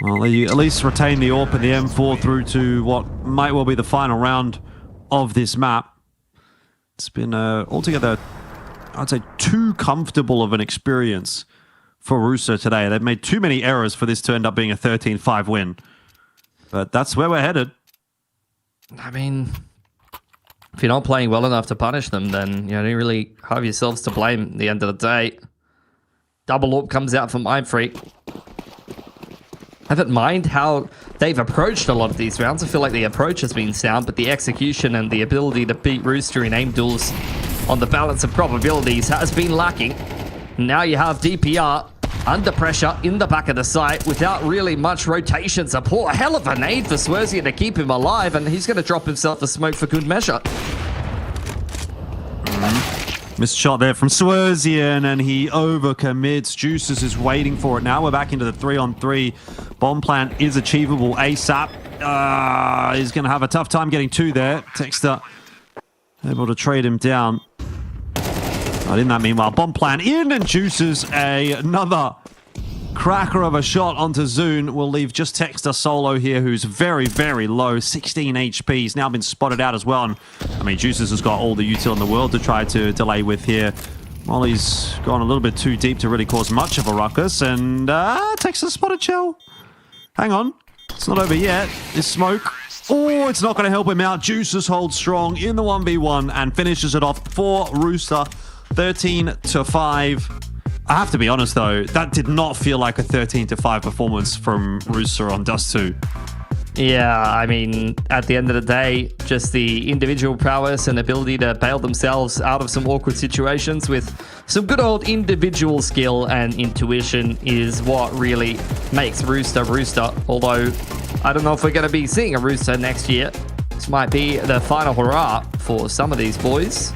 Well, they at least retain the AWP and the M4 through to what might well be the final round of this map. It's been altogether, I'd say, too comfortable of an experience for Rooster today. They've made too many errors for this to end up being a 13-5 win. But that's where we're headed. I mean, if you're not playing well enough to punish them, then you don't really have yourselves to blame at the end of the day. Double AWP comes out from Mindfreak. I haven't mind how they've approached a lot of these rounds. I feel like the approach has been sound, but the execution and the ability to beat Rooster in aim duels on the balance of probabilities has been lacking. Now you have DPR under pressure in the back of the site without really much rotation support. A hell of a nade for Swersey to keep him alive, and he's going to drop himself a smoke for good measure. Missed shot there from Swerzian, and he overcommits. Juices is waiting for it. Now we're back into the 3-on-3. Bomb plant is achievable ASAP. He's going to have a tough time getting 2 there. Texter able to trade him down. But in that meanwhile, bomb plant in, and Juices another cracker of a shot onto Zune will leave just Texter solo here, who's very, very low, 16 HP. He's now been spotted out as well. And I mean, Juices has got all the util in the world to try to delay with here. Molly's gone a little bit too deep to really cause much of a ruckus. And Texter spotted Chell. Hang on, it's not over yet. This smoke. Oh, it's not going to help him out. Juices holds strong in the 1v1 and finishes it off for Rooster. 13-5. I have to be honest though, that did not feel like a 13-5 performance from Rooster on Dust 2. Yeah, I mean, at the end of the day, just the individual prowess and ability to bail themselves out of some awkward situations with some good old individual skill and intuition is what really makes Rooster Rooster. Although, I don't know if we're going to be seeing a Rooster next year. This might be the final hurrah for some of these boys.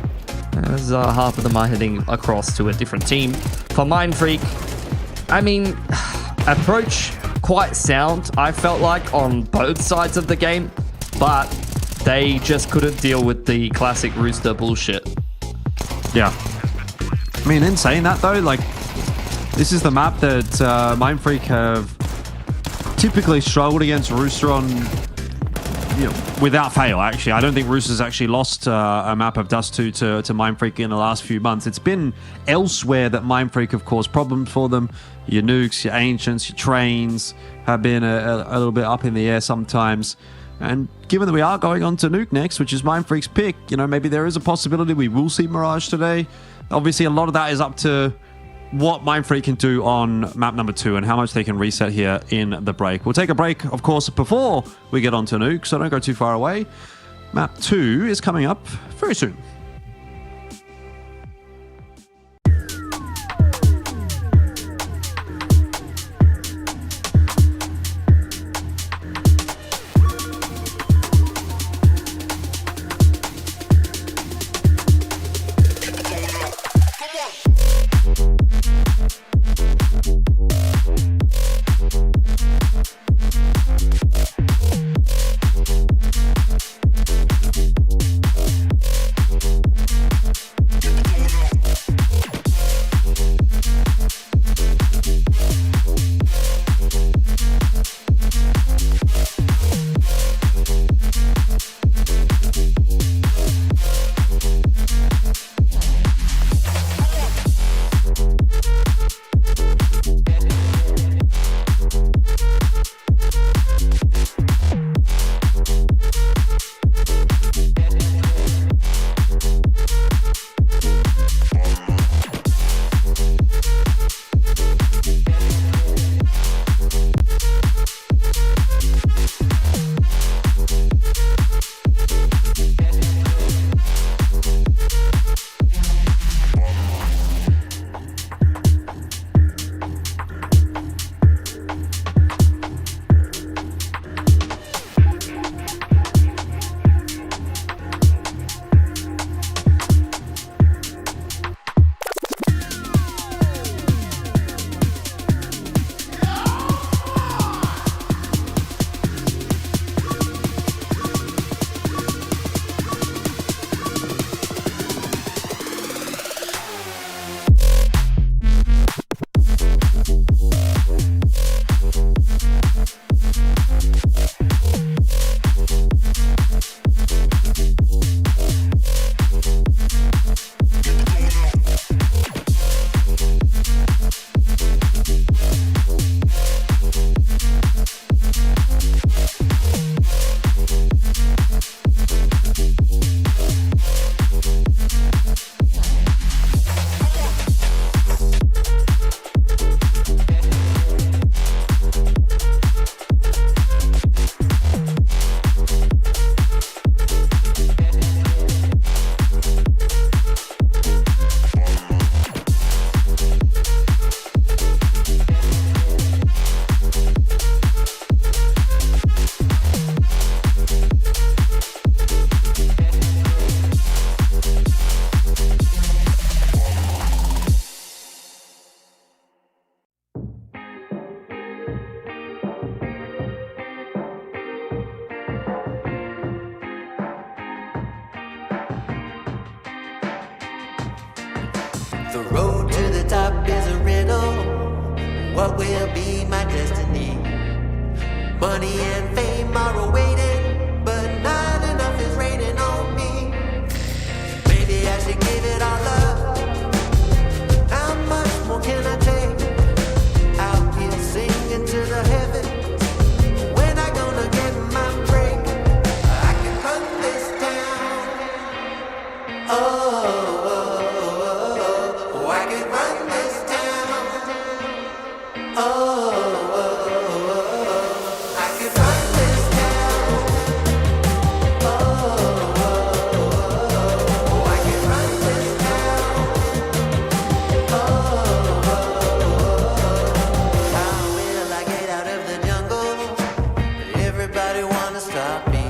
As half of them are heading across to a different team. For Mindfreak, I mean, approach quite sound, I felt like, on both sides of the game, but they just couldn't deal with the classic Rooster bullshit. Yeah. I mean, in saying that though, like, this is the map that Mindfreak have typically struggled against Rooster on, without fail, actually. I don't think Rooster's actually lost a map of Dust 2 to Mindfreak in the last few months. It's been elsewhere that Mindfreak have caused problems for them. Your Nukes, your Ancients, your Trains have been a little bit up in the air sometimes. And given that we are going on to Nuke next, which is Mindfreak's pick, maybe there is a possibility we will see Mirage today. Obviously, a lot of that is up to what Mindfreak can do on map number 2 and how much they can reset here in the break. We'll take a break, of course, before we get on to Nuke, so don't go too far away. Map 2 is coming up very soon. The road to the top is a riddle. What will be my destiny? Money and fame are awaiting, but not enough is raining on me. Maybe I should give it all up. How much more can I take? Out here singing to the heavens. When I gonna get my break? I can run this town. Oh. I can run this town. Oh, I can run this town. Oh, I can run this town. How will I get out of the jungle? Everybody wanna stop me.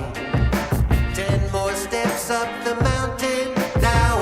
10 more steps up the mountain. Now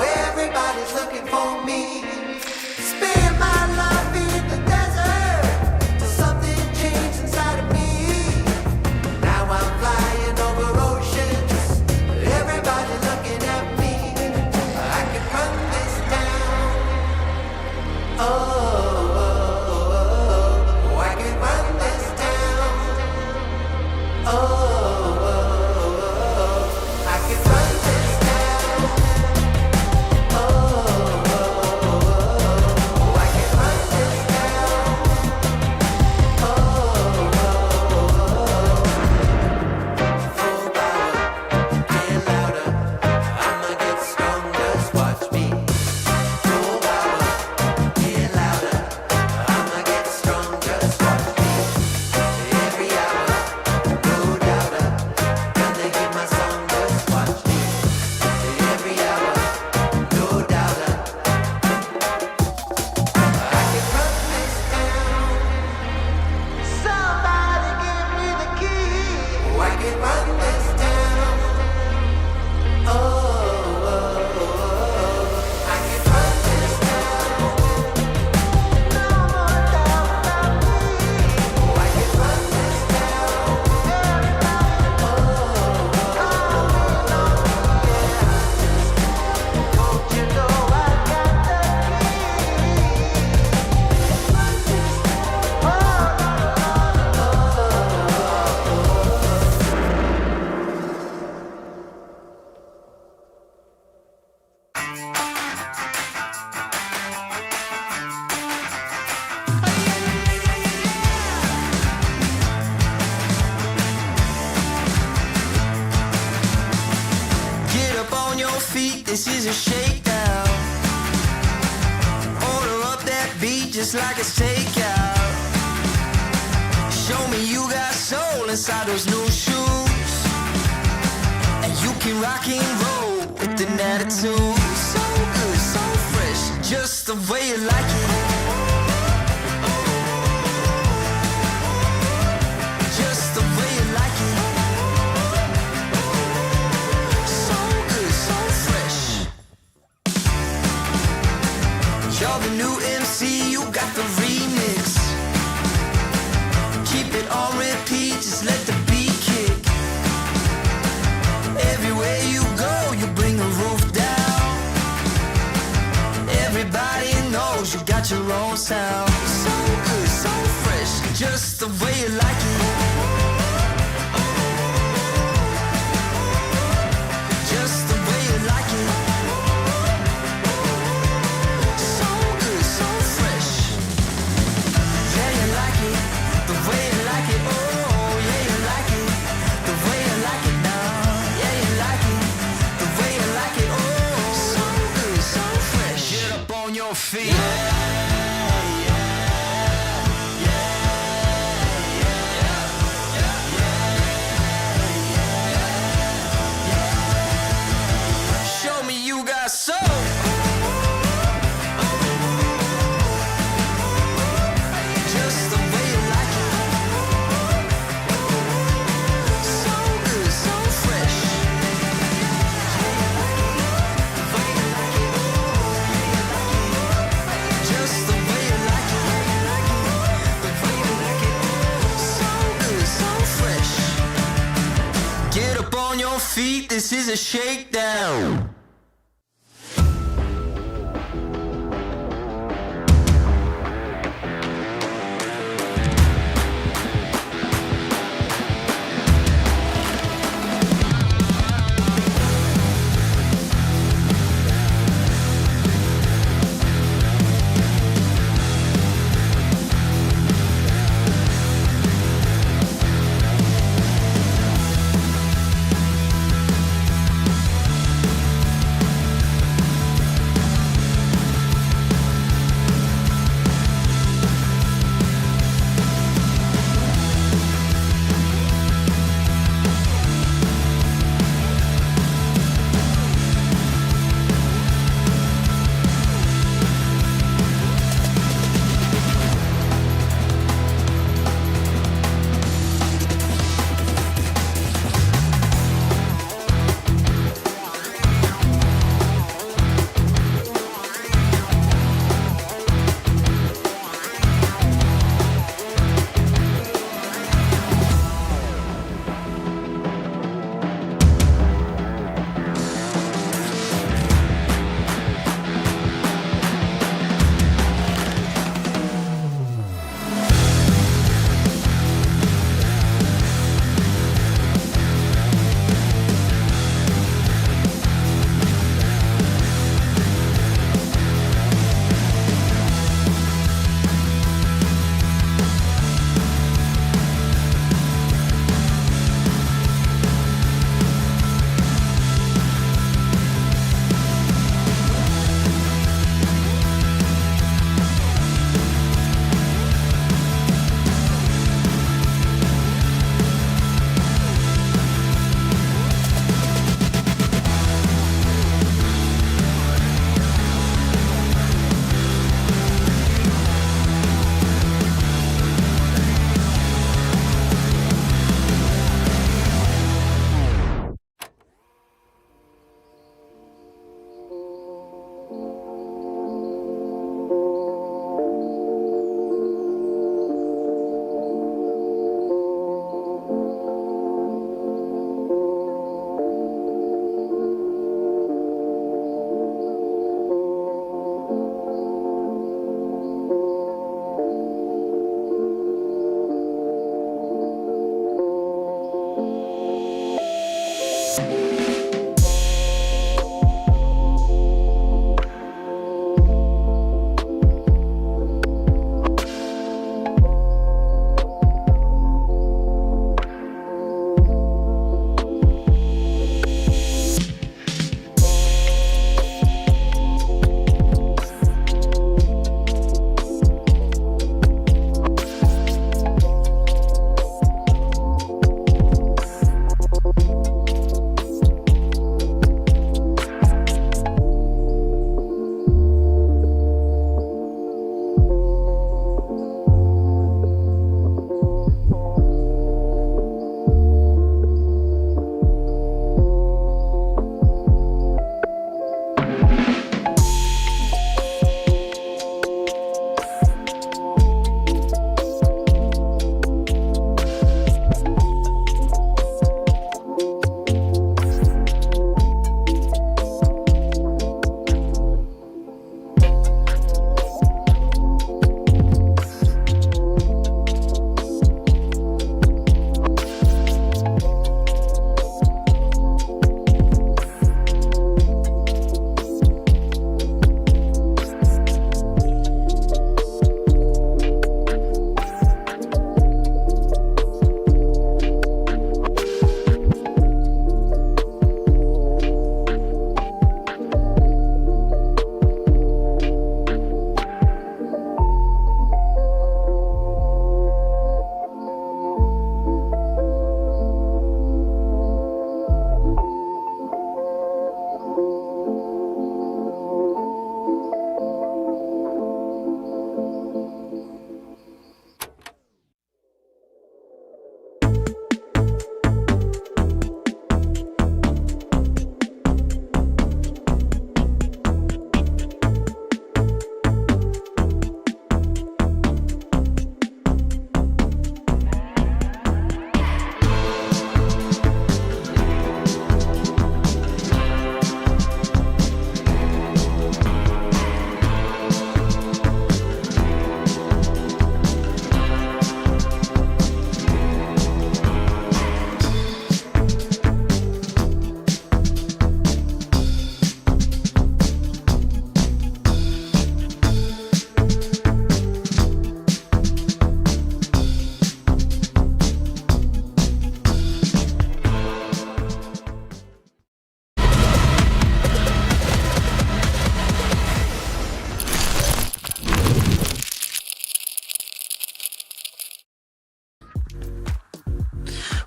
up on your feet, this is a shakedown. Order up that beat just like it's takeout. Show me you got soul inside those new shoes, and you can rock and roll with an attitude. So good, so fresh, just the way you like it. Just the way you like it. So good, so fresh. You're the new MC, you got the remix. Keep it on repeat, just let the beat kick. Everywhere you go, you bring the roof down. Everybody knows you got your own sound. So good, so fresh, just the way you like it. Just the way you like it. So good, so fresh. Yeah, you like it, the way you like it. Oh, yeah, you like it, the way you like it now. Yeah, you like it, the way you like it. Oh, so good, so fresh. Get up on your feet. Show me you got soul. Just the way you like it. So good, so fresh. Just the way you like it. The way you like it. So good, so fresh. Get up on your feet, this is a shakedown.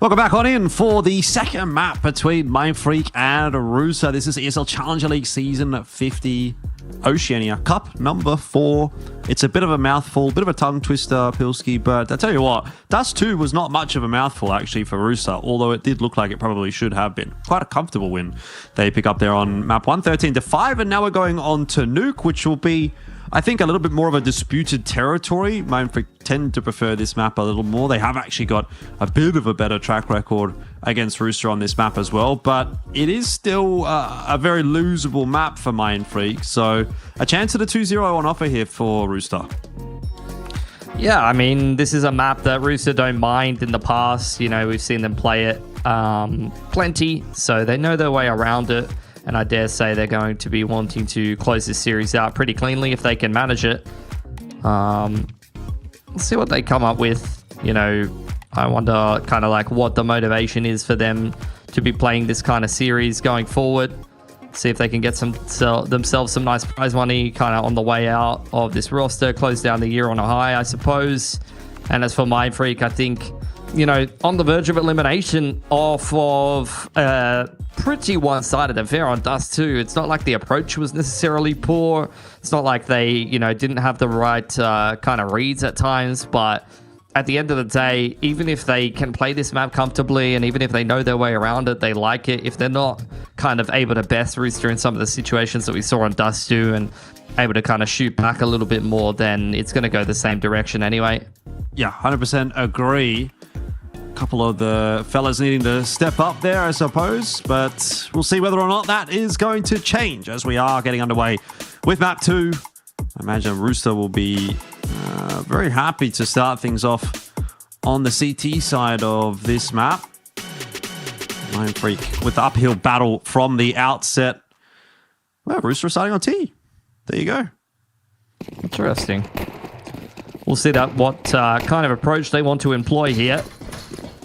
Welcome back on in for the second map between Mindfreak and Rooster. This is ESL Challenger League Season 50 Oceania Cup number 4. It's a bit of a mouthful, bit of a tongue twister, Pilski, but I tell you what, Dust 2 was not much of a mouthful actually for Rooster, although it did look like it probably should have been. Quite a comfortable win they pick up there on map 1, 13-5, and now we're going on to Nuke, which will be, I think, a little bit more of a disputed territory. Mindfreak tend to prefer this map a little more. They have actually got a bit of a better track record against Rooster on this map as well, but it is still a very losable map for Mindfreak, so a chance at a 2-0 on offer here for Rooster. Yeah, I mean, this is a map that Rooster don't mind in the past. You know, we've seen them play it plenty, so they know their way around it. And I dare say they're going to be wanting to close this series out pretty cleanly if they can manage it. Let's see what they come up with. You know, I wonder kind of like what the motivation is for them to be playing this kind of series going forward. See if they can get themselves some nice prize money kind of on the way out of this roster. Close down the year on a high, I suppose. And as for Mindfreak, I think, you know, on the verge of elimination off of pretty one-sided affair on Dust 2. It's not like the approach was necessarily poor. It's not like they, you know, didn't have the right kind of reads at times. But at the end of the day, even if they can play this map comfortably and even if they know their way around it, they like it, if they're not kind of able to best Rooster in some of the situations that we saw on Dust 2 and able to kind of shoot back a little bit more, then it's going to go the same direction anyway. Yeah, 100% agree. Couple of the fellas needing to step up there, I suppose, but we'll see whether or not that is going to change as we are getting underway with map 2. I imagine Rooster will be very happy to start things off on the CT side of this map. Mindfreak with the uphill battle from the outset. Well, Rooster starting on T. There you go. Interesting. We'll see what kind of approach they want to employ here,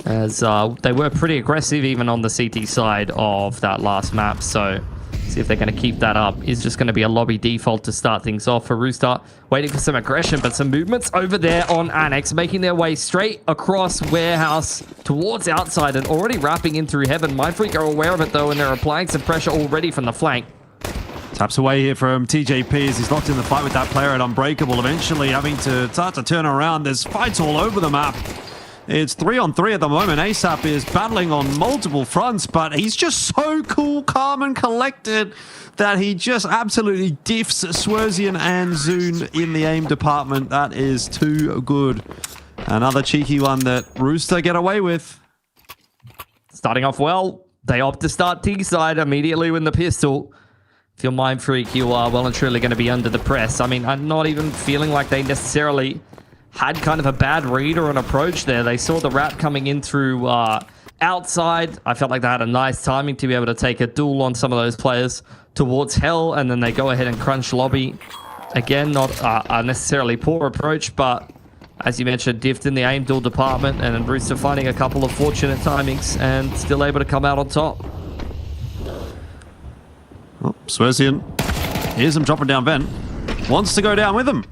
as they were pretty aggressive even on the CT side of that last map. So see if they're going to keep that up. Is just going to be a lobby default to start things off for Rooster. Waiting for some aggression, but some movements over there on Annex, making their way straight across Warehouse towards outside and already wrapping in through Heaven. Mindfreak are aware of it though, and they're applying some pressure already from the flank. Taps away here from TJP as he's locked in the fight with that player at Unbreakable, eventually having to start to turn around. There's fights all over the map. It's 3-on-3 at the moment. ASAP is battling on multiple fronts, but he's just so cool, calm, and collected that he just absolutely diffs Swerzian and Zune in the aim department. That is too good. Another cheeky one that Rooster get away with. Starting off well, they opt to start T side immediately with the pistol. If you're Mindfreak, you are well and truly going to be under the press. I mean, I'm not even feeling like they necessarily had kind of a bad read or an approach there. They saw the wrap coming in through outside. I felt like they had a nice timing to be able to take a duel on some of those players towards Hell, and then they go ahead and crunch lobby. Again, not a necessarily poor approach, but as you mentioned, diffed in the aim duel department, and Rooster finding a couple of fortunate timings and still able to come out on top. Oh, Swerzian, here's him dropping down vent. Wants to go down with him.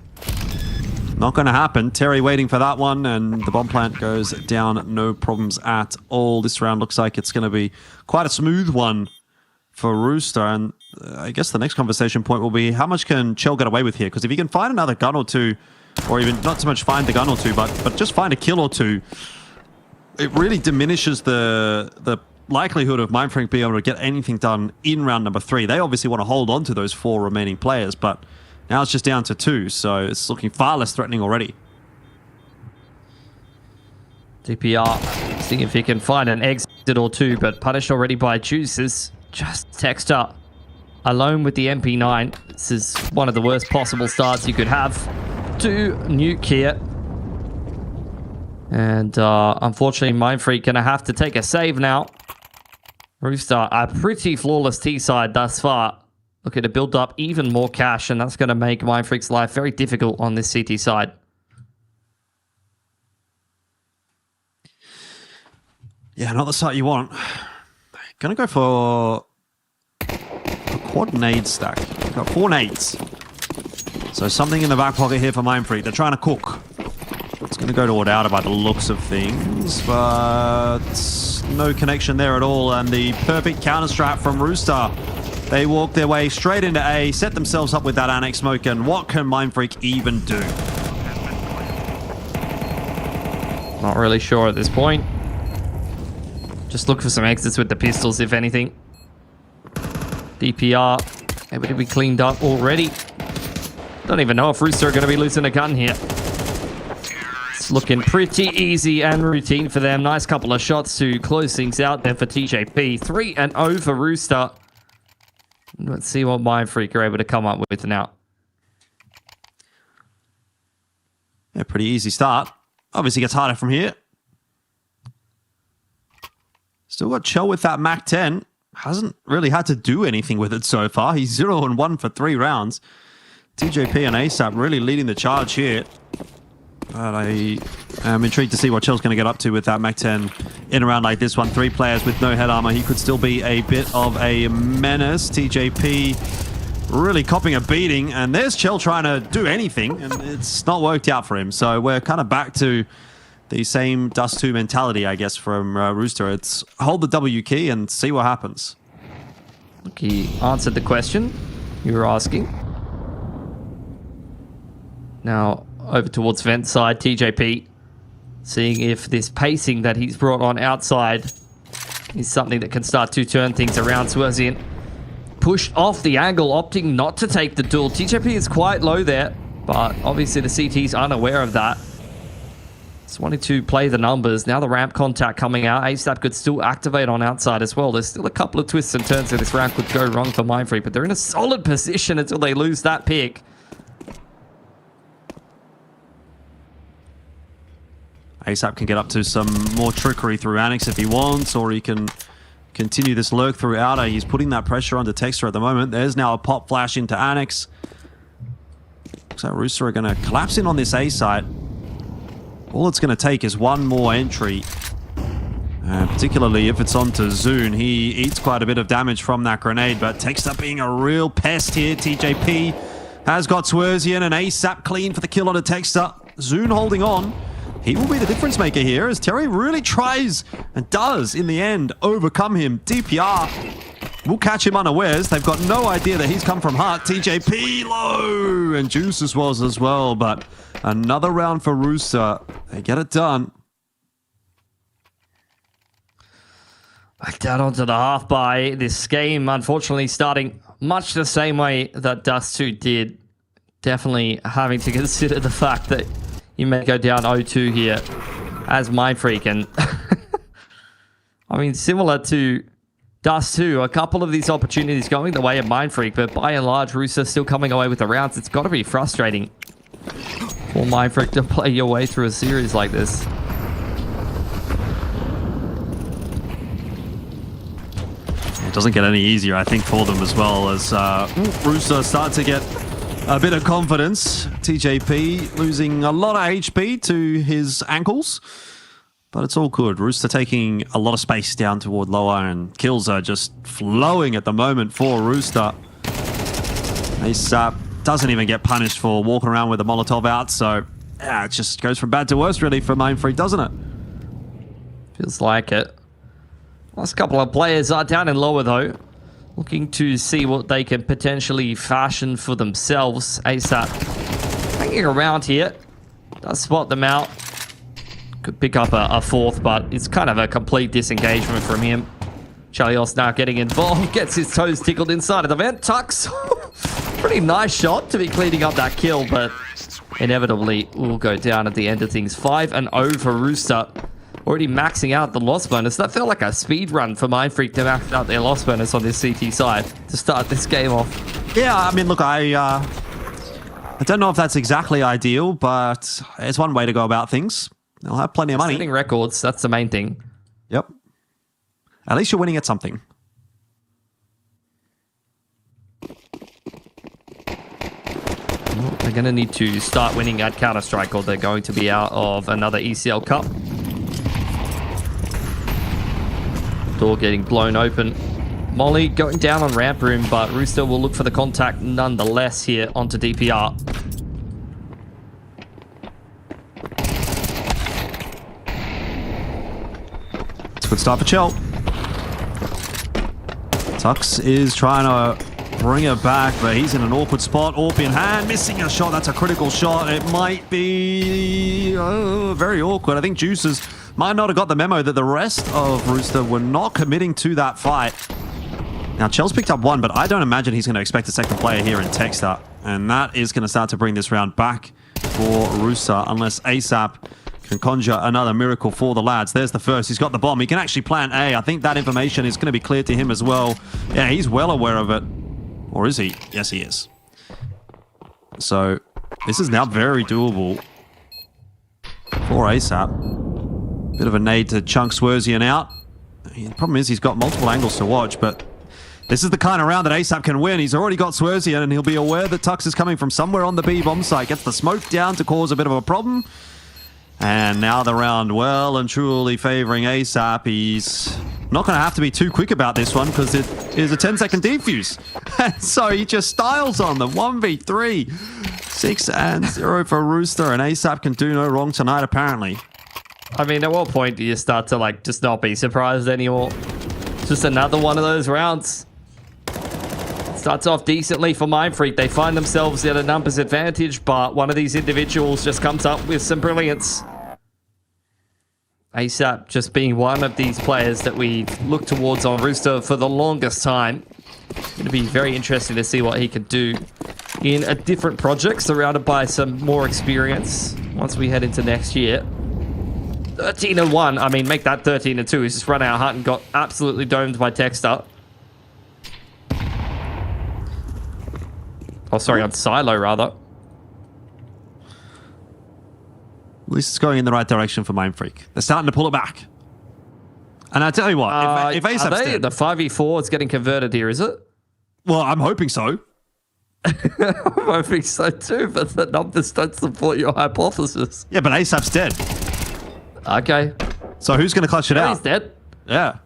Not going to happen. Terry waiting for that one, and the bomb plant goes down, no problems at all. This round looks like it's going to be quite a smooth one for Rooster, and I guess the next conversation point will be how much can Chell get away with here? Because if he can find another gun or two, or even not so much find the gun or two, but just find a kill or two, it really diminishes the likelihood of Mindfreak being able to get anything done in round number 3. They obviously want to hold on to those 4 remaining players, but now it's just down to 2, so it's looking far less threatening already. DPR, seeing if he can find an exit or two, but punished already by Juices. Just text up. Alone with the MP9. This is one of the worst possible starts you could have to Nuke here. And unfortunately, Mindfreak going to have to take a save now. Rooster, a pretty flawless T-side thus far. Looking to build up even more cash, and that's going to make Mindfreak's life very difficult on this CT side. Yeah, not the site you want. Gonna go for a quad nade stack. Got 4 nades. So something in the back pocket here for Mindfreak. They're trying to cook. It's going to go toward outer by the looks of things, but no connection there at all. And the perfect counter strat from Rooster. They walk their way straight into A, set themselves up with that annex smoke, and what can Mindfreak even do? Not really sure at this point. Just look for some exits with the pistols, if anything. DPR able to be cleaned up already. Don't even know if Rooster are going to be losing a gun here. It's looking pretty easy and routine for them. Nice couple of shots to close things out there for TJP. 3-0 for Rooster. Let's see what Mindfreak are able to come up with now. Yeah, pretty easy start. Obviously gets harder from here. Still got Chell with that Mac 10. Hasn't really had to do anything with it so far. He's 0-1 for 3 rounds. TJP and ASAP really leading the charge here. But I am intrigued to see what Chell's going to get up to with that Mac 10 in a round like this one. 3 players with no head armor. He could still be a bit of a menace. TJP really copping a beating. And there's Chell trying to do anything. And it's not worked out for him. So we're kind of back to the same Dust 2 mentality, I guess, from Rooster. It's hold the W key and see what happens. Look, he answered the question you were asking. Now, over towards vent side, TJP, seeing if this pacing that he's brought on outside is something that can start to turn things around. Swerzian pushed off the angle, opting not to take the duel. TJP is quite low there, but obviously the CT's unaware of that. Just wanted to play the numbers. Now the ramp contact coming out. ASAP could still activate on outside as well. There's still a couple of twists and turns where this round could go wrong for Mindfreak, but they're in a solid position until they lose that pick. ASAP can get up to some more trickery through Annex if he wants, or he can continue this lurk through outer. He's putting that pressure on Texter at the moment. There's now a pop flash into Annex. Looks like Rooster are going to collapse in on this A site. All it's going to take is one more entry. Particularly if it's onto Zune. He eats quite a bit of damage from that grenade, but Texter being a real pest here. TJP has got Swerzian and ASAP clean for the kill on Texter. Zune holding on. He will be the difference maker here as Terry really tries and does, in the end, overcome him. DPR will catch him unawares. They've got no idea that he's come from Heart. TJP low, and Juices was as well, but another round for Rooster. They get it done. Back down onto the half by this game, unfortunately starting much the same way that Dust 2 did. Definitely having to consider the fact that you may go down 0-2 here as Mindfreak. And I mean, similar to Dust 2, a couple of these opportunities going the way of Mindfreak, but by and large, Rooster still coming away with the rounds. It's got to be frustrating for Mindfreak to play your way through a series like this. It doesn't get any easier, I think, for them as well, as Rooster start to get a bit of confidence. TJP losing a lot of HP to his ankles, but it's all good. Rooster taking a lot of space down toward lower, and kills are just flowing at the moment for Rooster. ASAP doesn't even get punished for walking around with a Molotov out, so yeah, it just goes from bad to worse really for Mindfreak, doesn't it? Feels like it. Last couple of players are down in lower though, looking to see what they can potentially fashion for themselves. ASAP hanging around here, does spot them out. Could pick up a fourth, but it's kind of a complete disengagement from him. Chalios now getting involved, gets his toes tickled inside of the vent. Tucks. Pretty nice shot to be cleaning up that kill, but inevitably will go down at the end of things. 5-0 for Rooster. Already maxing out the loss bonus. That felt like a speed run for Mindfreak to max out their loss bonus on this CT side to start this game off. Yeah, I mean, look, I don't know if that's exactly ideal, but it's one way to go about things. They'll have plenty of money. Setting records, that's the main thing. Yep. At least you're winning at something. Well, they're going to need to start winning at Counter-Strike, or they're going to be out of another ECL Cup. Door getting blown open. Molly going down on ramp room, but Rooster will look for the contact nonetheless here onto DPR. Good start for Chell. Tux is trying to bring it back, but he's in an awkward spot. Orp in hand, missing a shot. That's a critical shot. It might be very awkward. I think Juices might not have got the memo that the rest of Rooster were not committing to that fight. Now, Chell's picked up one, but I don't imagine he's going to expect a second player here in Texter. And that is going to start to bring this round back for Rooster, unless ASAP can conjure another miracle for the lads. There's the first. He's got the bomb. He can actually plant A. I think that information is going to be clear to him as well. Yeah, he's well aware of it. Or is he? Yes, he is. So, this is now very doable for ASAP. Bit of a nade to chunk Swerzian out. The problem is he's got multiple angles to watch, but this is the kind of round that ASAP can win. He's already got Swerzian, and he'll be aware that Tux is coming from somewhere on the B bomb site. Gets the smoke down to cause a bit of a problem. And now the round well and truly favoring ASAP. He's not going to have to be too quick about this one because it is a 10-second defuse. And so he just styles on them. 1v3. 6-0 for Rooster, and ASAP can do no wrong tonight, apparently. I mean, at what point do you start to, like, just not be surprised anymore? Just another one of those rounds. Starts off decently for Mindfreak. They find themselves at a numbers advantage, but one of these individuals just comes up with some brilliance. ASAP just being one of these players that we look towards on Rooster for the longest time. Going to be very interesting to see what he can do in a different project, surrounded by some more experience once we head into next year. 13-1. I mean, make that 13-2. He's just run out hut and got absolutely domed by Texter. Oh, sorry, on Silo, rather. At least it's going in the right direction for Mindfreak. They're starting to pull it back. And I tell you what, if ASAP's dead... The 5v4 is getting converted here, is it? Well, I'm hoping so. I'm hoping so too, but the numbers don't support your hypothesis. Yeah, but ASAP's dead. Okay. So who's going to clutch it out? He's dead. Yeah.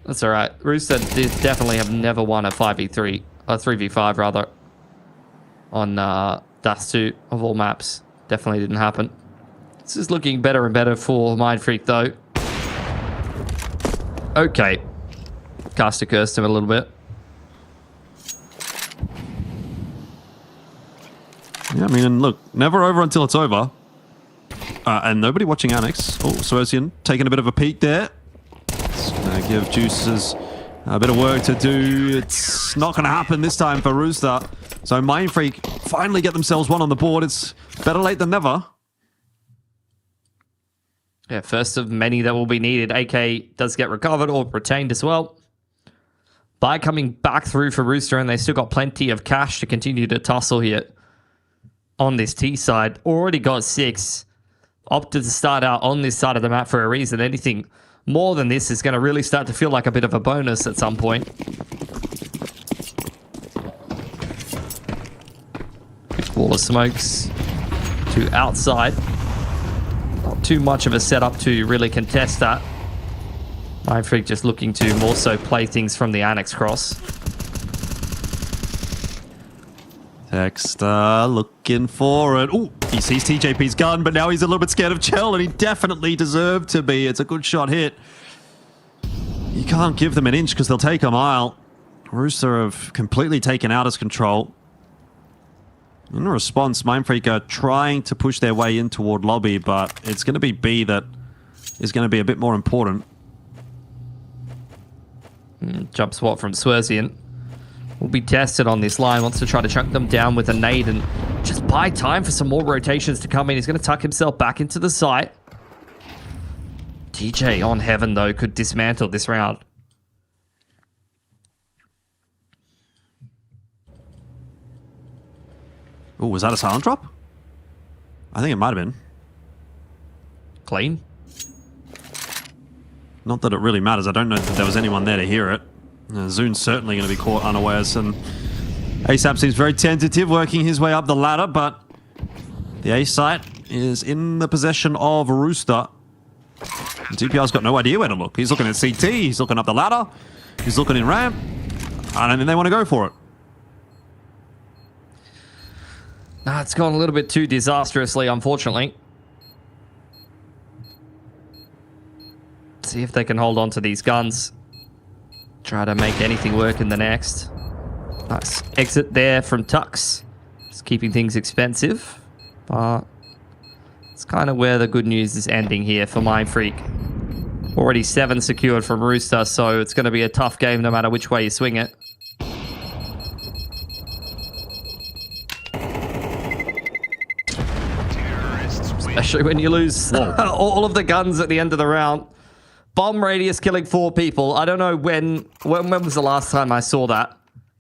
That's all right. Rooster definitely have never won a 5v3, or 3v5 rather, on Dust 2 of all maps. Definitely didn't happen. This is looking better and better for Mindfreak though. Okay. Caster cursed him a little bit. Yeah, I mean, and look, never over until it's over. And nobody watching Annex. Oh, Swerzian taking a bit of a peek there. It's going to give Juices a bit of work to do. It's not going to happen this time for Rooster. So Mindfreak finally get themselves one on the board. It's better late than never. Yeah, first of many that will be needed. AK does get recovered or retained as well. By coming back through for Rooster, and they still got plenty of cash to continue to tussle here on this T side. Already got 6. Opted to start out on this side of the map for a reason. Anything more than this is going to really start to feel like a bit of a bonus at some point. Wall of smokes to outside. Not too much of a setup to really contest that. Mindfreak just looking to more so play things from the Annex cross. Texter looking for it. Oh, he sees TJP's gun, but now he's a little bit scared of Chell, and he definitely deserved to be. It's a good shot hit. You can't give them an inch because they'll take a mile. Rooster have completely taken out his control. In response, Mindfreak are trying to push their way in toward lobby, but it's going to be B that is going to be a bit more important. Jump swat from Swerzian. Will be tested on this line. Wants to try to chunk them down with a nade and just buy time for some more rotations to come in. He's going to tuck himself back into the site. TJ on Heaven, though, could dismantle this round. Oh, was that a silent drop? I think it might have been. Clean. Not that it really matters. I don't know that there was anyone there to hear it. Zoon's certainly going to be caught unawares, and ASAP seems very tentative, working his way up the ladder, but the A site is in the possession of Rooster. And TPR's got no idea where to look. He's looking at CT, he's looking up the ladder, he's looking in ramp. I don't think they want to go for it. Nah, it's gone a little bit too disastrously, unfortunately. See if they can hold on to these guns. Try to make anything work in the next. Nice exit there from Tux. Just keeping things expensive. But it's kind of where the good news is ending here for Mindfreak. Already 7 secured from Rooster, so it's going to be a tough game no matter which way you swing it. Especially when you lose all of the guns at the end of the round. Bomb radius killing 4 people. I don't know when was the last time I saw that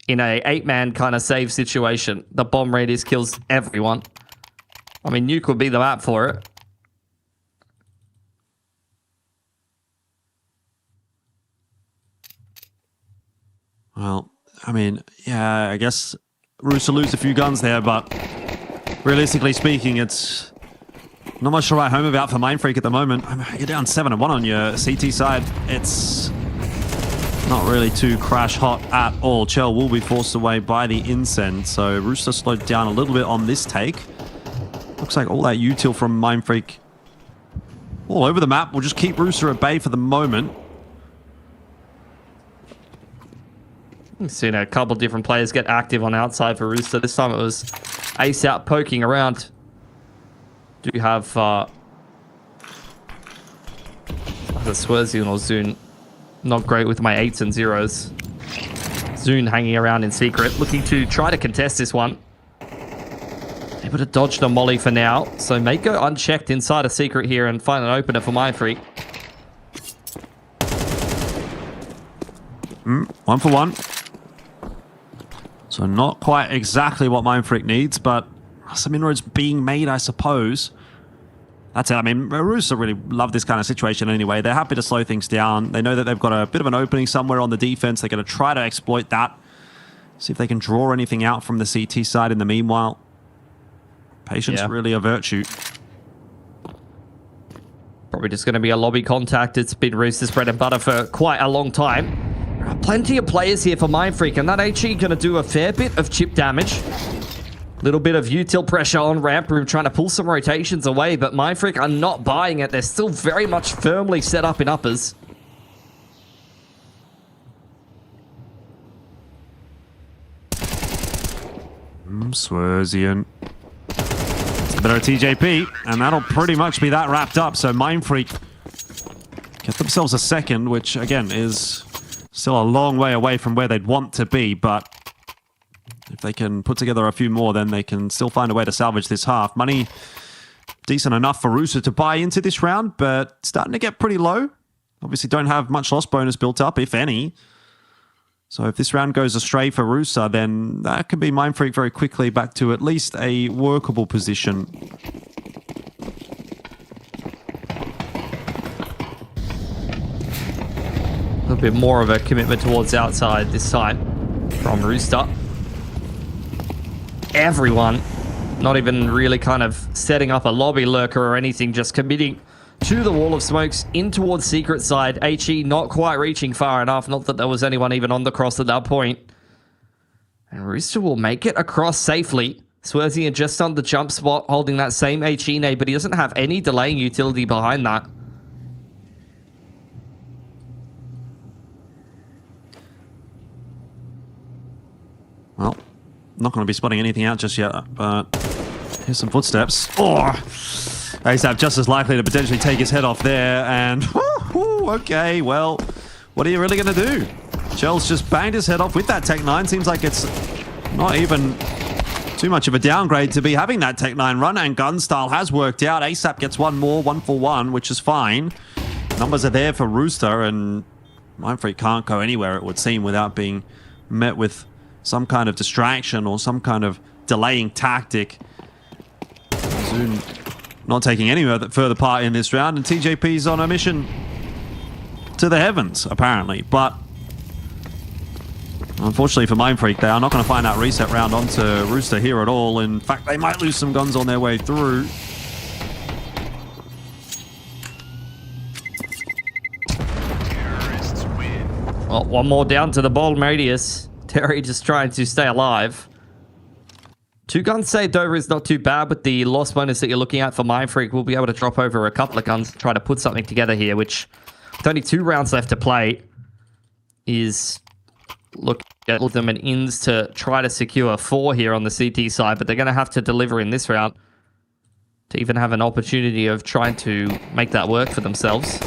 in a 8-man kind of save situation. The bomb radius kills everyone. I mean, Nuke would be the map for it. Well, I mean, yeah, I guess Rooster lose a few guns there, but realistically speaking, it's not much to write home about for Mindfreak at the moment. I mean, you're down 7-1 on your CT side. It's not really too crash hot at all. Chell will be forced away by the Incend, so Rooster slowed down a little bit on this take. Looks like all that util from Mindfreak all over the map will just keep Rooster at bay for the moment. We've seen a couple different players get active on outside for Rooster. This time it was Ace out poking around. Do have the Swerzian or Zune. Not great with my 8s and 0s. Zune hanging around in secret, looking to try to contest this one. Able to dodge the molly for now, so may go unchecked inside a secret here and find an opener for Mindfreak. 1 for 1. So not quite exactly what Mindfreak needs, but some inroads being made, I suppose. That's it. I mean, Rooster really love this kind of situation anyway. They're happy to slow things down. They know that they've got a bit of an opening somewhere on the defense. They're going to try to exploit that. See if they can draw anything out from the CT side in the meanwhile. Patience really a virtue. Probably just going to be a lobby contact. It's been Rooster's bread and butter for quite a long time. There are plenty of players here for Mindfreak, and that HE going to do a fair bit of chip damage. Little bit of util pressure on ramp room, trying to pull some rotations away, but Mindfreak are not buying it. They're still very much firmly set up in uppers. Swerzian. It's a bit of TJP, and that'll pretty much be that wrapped up. So Mindfreak get themselves a second, which again is still a long way away from where they'd want to be, but if they can put together a few more, then they can still find a way to salvage this half. Money decent enough for Rooster to buy into this round, but starting to get pretty low. Obviously don't have much loss bonus built up, if any. So if this round goes astray for Rooster, then that can be Mindfreak very quickly back to at least a workable position. A little bit more of a commitment towards outside this time from Rooster. Everyone, not even really kind of setting up a lobby lurker or anything, just committing to the wall of smokes in towards secret side. HE not quite reaching far enough, not that there was anyone even on the cross at that point. And Rooster will make it across safely. Swerzian just on the jump spot, holding that same HE nade, but he doesn't have any delaying utility behind that. Well, not going to be spotting anything out just yet, but here's some footsteps. Oh, ASAP just as likely to potentially take his head off there, and okay, well, what are you really going to do? Chell's just banged his head off with that Tech 9. Seems like it's not even too much of a downgrade to be having that Tech 9 run, and gun style has worked out. ASAP gets one more, 1 for 1, which is fine. Numbers are there for Rooster, and Mindfreak can't go anywhere, it would seem, without being met with some kind of distraction or some kind of delaying tactic. Zune not taking any further part in this round, and TJP's on a mission to the heavens, apparently. But unfortunately for Mindfreak, they are not going to find that reset round onto Rooster here at all. In fact, they might lose some guns on their way through. Well, one more down to the bomb radius. Terry just trying to stay alive. 2 guns saved over is not too bad, but the loss bonus that you're looking at for Mindfreak will be able to drop over a couple of guns to try to put something together here, which With only 2 rounds left to play, is looking at them and ins to try to secure 4 here on the CT side, but they're going to have to deliver in this round to even have an opportunity of trying to make that work for themselves.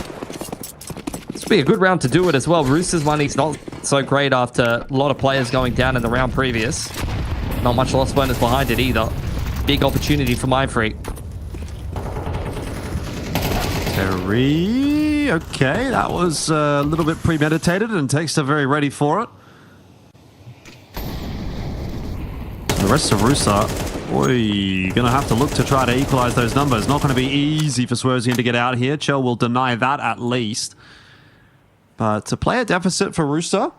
This will be a good round to do it as well. Rooster's money's not so great after a lot of players going down in the round previous. Not much loss bonus behind it either. Big opportunity for Mindfreak. Terry, okay, that was a little bit premeditated and Texter very ready for it. The rest of Rooster, boy, gonna have to look to try to equalize those numbers. Not gonna be easy for Swerzian to get out here. Chell will deny that at least. But to play a deficit for Rooster.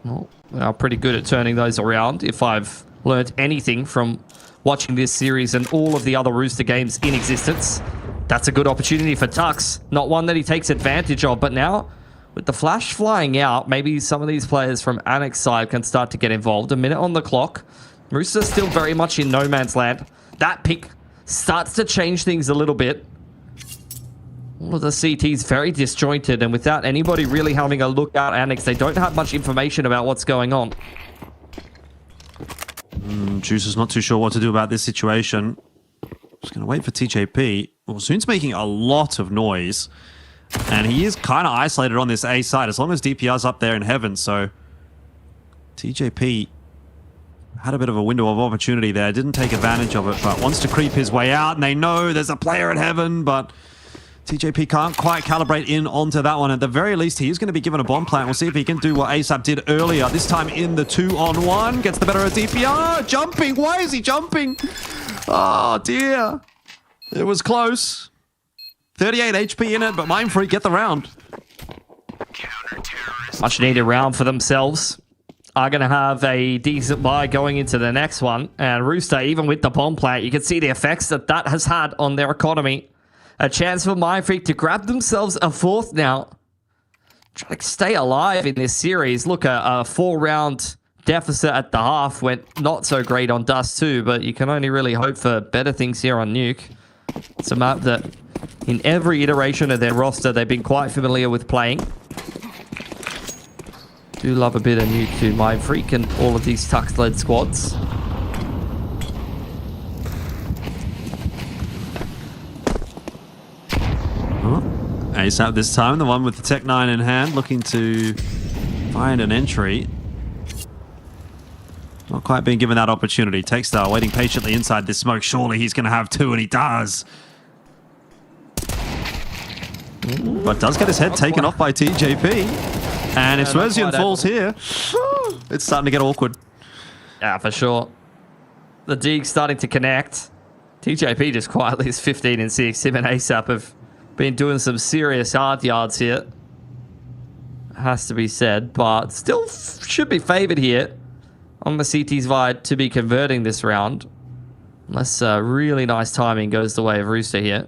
Well, they are pretty good at turning those around. If I've learned anything from watching this series and all of the other Rooster games in existence, that's a good opportunity for Tux. Not one that he takes advantage of, but now with the flash flying out, maybe some of these players from Annex side can start to get involved. A minute on the clock. Rooster's still very much in no man's land. That pick starts to change things a little bit. All of the CTs very disjointed, and without anybody really having a look at Annex, they don't have much information about what's going on. Juice is not too sure what to do about this situation. Just going to wait for TJP. Well, Zoon's making a lot of noise. And he is kind of isolated on this A side, as long as DPR's up there in heaven. So TJP had a bit of a window of opportunity there. Didn't take advantage of it, but wants to creep his way out. And they know there's a player at heaven, but TJP can't quite calibrate in onto that one. At the very least, he is going to be given a bomb plant. We'll see if he can do what ASAP did earlier. This time in the 2-on-1. Gets the better of DPR. Jumping. Why is he jumping? Oh, dear. It was close. 38 HP in it, but Mindfreak get the round. Much needed round for themselves. Are going to have a decent buy going into the next one. And Rooster, even with the bomb plant, you can see the effects that that has had on their economy. A chance for Mindfreak to grab themselves a 4th now. Try to stay alive in this series. Look, a 4-round deficit at the half went not so great on Dust 2, but you can only really hope for better things here on Nuke. It's a map that in every iteration of their roster they've been quite familiar with playing. Do love a bit of Nuke to Mindfreak and all of these Tux-led squads. ASAP this time, the one with the Tech 9 in hand, looking to find an entry. Not quite being given that opportunity. Techstar waiting patiently inside this smoke. Surely he's going to have 2, and he does. But does get his head taken off by TJP. And if Swerzian falls here, it's starting to get awkward. Yeah, for sure. The Deeg's starting to connect. TJP just quietly is 15 and 6. Him and ASAP have been doing some serious hard yards here. Has to be said, but still should be favored here on the CT's Vibe to be converting this round. Unless really nice timing goes the way of Rooster here.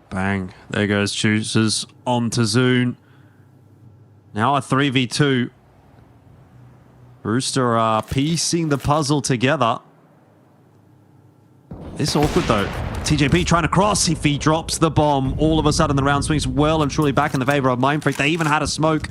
Bang. There goes Choosers on to Zoon. Now a 3v2. Rooster are piecing the puzzle together. It's awkward though. TJP trying to cross. If he drops the bomb, all of a sudden the round swings well and truly back in the favor of Mindfreak. They even had a smoke,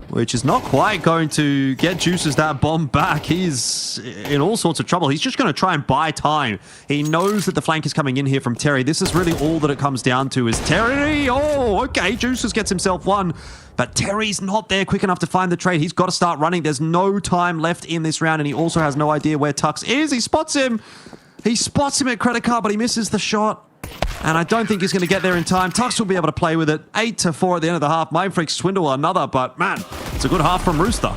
which is not quite going to get Juices that bomb back. He's in all sorts of trouble. He's just going to try and buy time. He knows that the flank is coming in here from Terry. This is really all that it comes down to is Terry. Oh, okay. Juices gets himself one. But Terry's not there quick enough to find the trade. He's got to start running. There's no time left in this round, and he also has no idea where Tux is. He spots him. He spots him at credit card, but he misses the shot. And I don't think he's going to get there in time. Tux will be able to play with it. 8-4 at the end of the half. Mindfreak swindle another, but man, it's a good half from Rooster.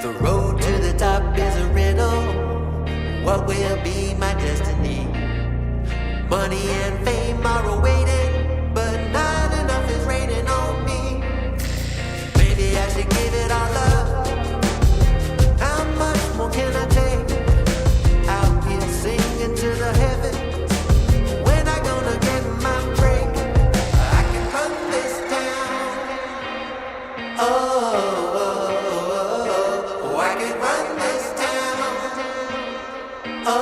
The road to the top is a riddle. What will be my destiny? Money and fame are awaiting, but not enough is raining on me. Maybe I should give it all up. How much more can I take? Out here singing to the heavens. When I gonna get my break? I can run this town. Oh, I can run this town. Oh,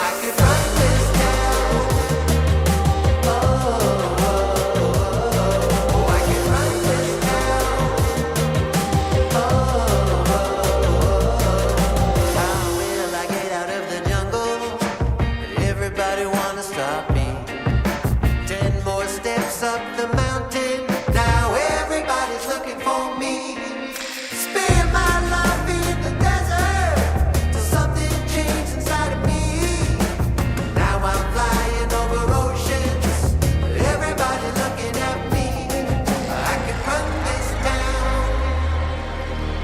I can run this town. Oh, I can run this town. How will I get out of the jungle? Everybody wanna stop me. 10 more steps up the mountain. Now everybody's looking for me. Spend my life in the desert till something changed inside of me. Now I'm flying over oceans. Everybody looking at me. I can run this town.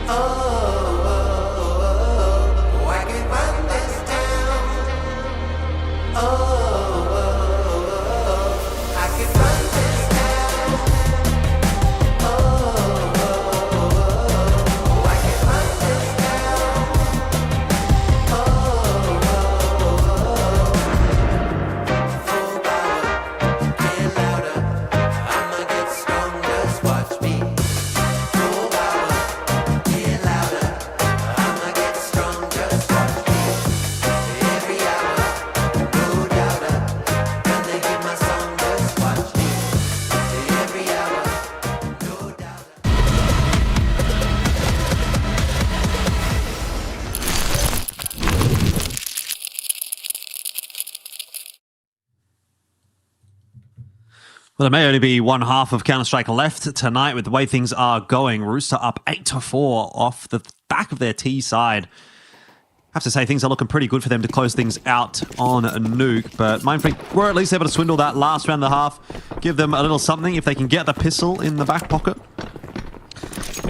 Oh, I can run this town. Oh, I can run this town. Oh, I can run this town. Full power, get louder. I'ma get strong, just watch me. Full power, get louder. I'ma get strong, just watch me. Every hour, no doubter. Gonna hear my song, just watch me. Every hour, no doubter. Well, there may only be one half of Counter-Strike left tonight with the way things are going. Rooster up 8-4 off the back of their T side. Have to say, things are looking pretty good for them to close things out on Nuke, but Mindfreak were at least able to swindle that last round and a half, give them a little something if they can get the pistol in the back pocket.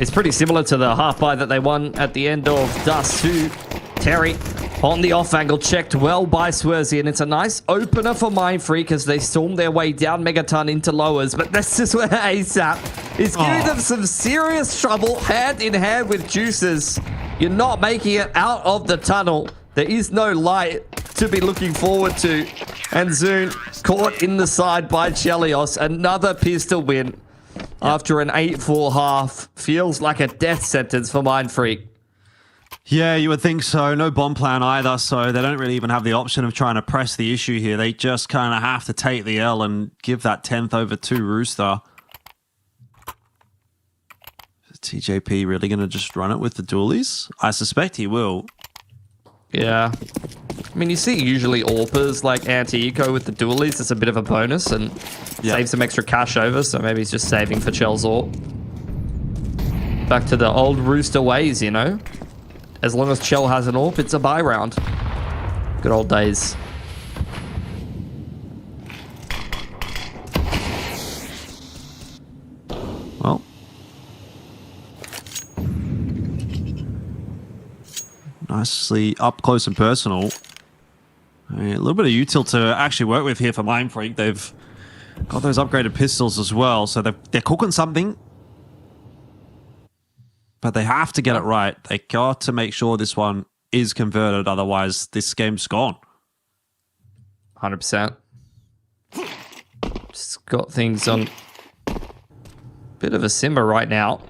It's pretty similar to the half buy that they won at the end of Dust 2. Terry on the off angle, checked well by Swersy, and it's a nice opener for Mindfreak as they storm their way down Megaton into lowers. But this is where ASAP is giving them some serious trouble, hand in hand with Juices. You're not making it out of the tunnel. There is no light to be looking forward to. And Zune caught in the side by Chelios. Another pistol win after an 8-4 half. Feels like a death sentence for Mindfreak. Yeah, you would think so. No bomb plan either, so they don't really even have the option of trying to press the issue here. They just kind of have to take the L and give that 10th over to Rooster. Is TJP really going to just run it with the dualies? I suspect he will. Yeah. I mean, you see usually AWPers like anti-eco with the dualies. It's a bit of a bonus and saves some extra cash over, so maybe he's just saving for Chell's AWP. Back to the old Rooster ways, you know? As long as Chell has an AWP, it's a buy round. Good old days. Well. Nicely up close and personal. A little bit of util to actually work with here for Mindfreak. They've got those upgraded pistols as well, so they're cooking something. But they have to get it right. They got to make sure this one is converted, otherwise this game's gone. 100%. Just got things on a bit of a simmer right now.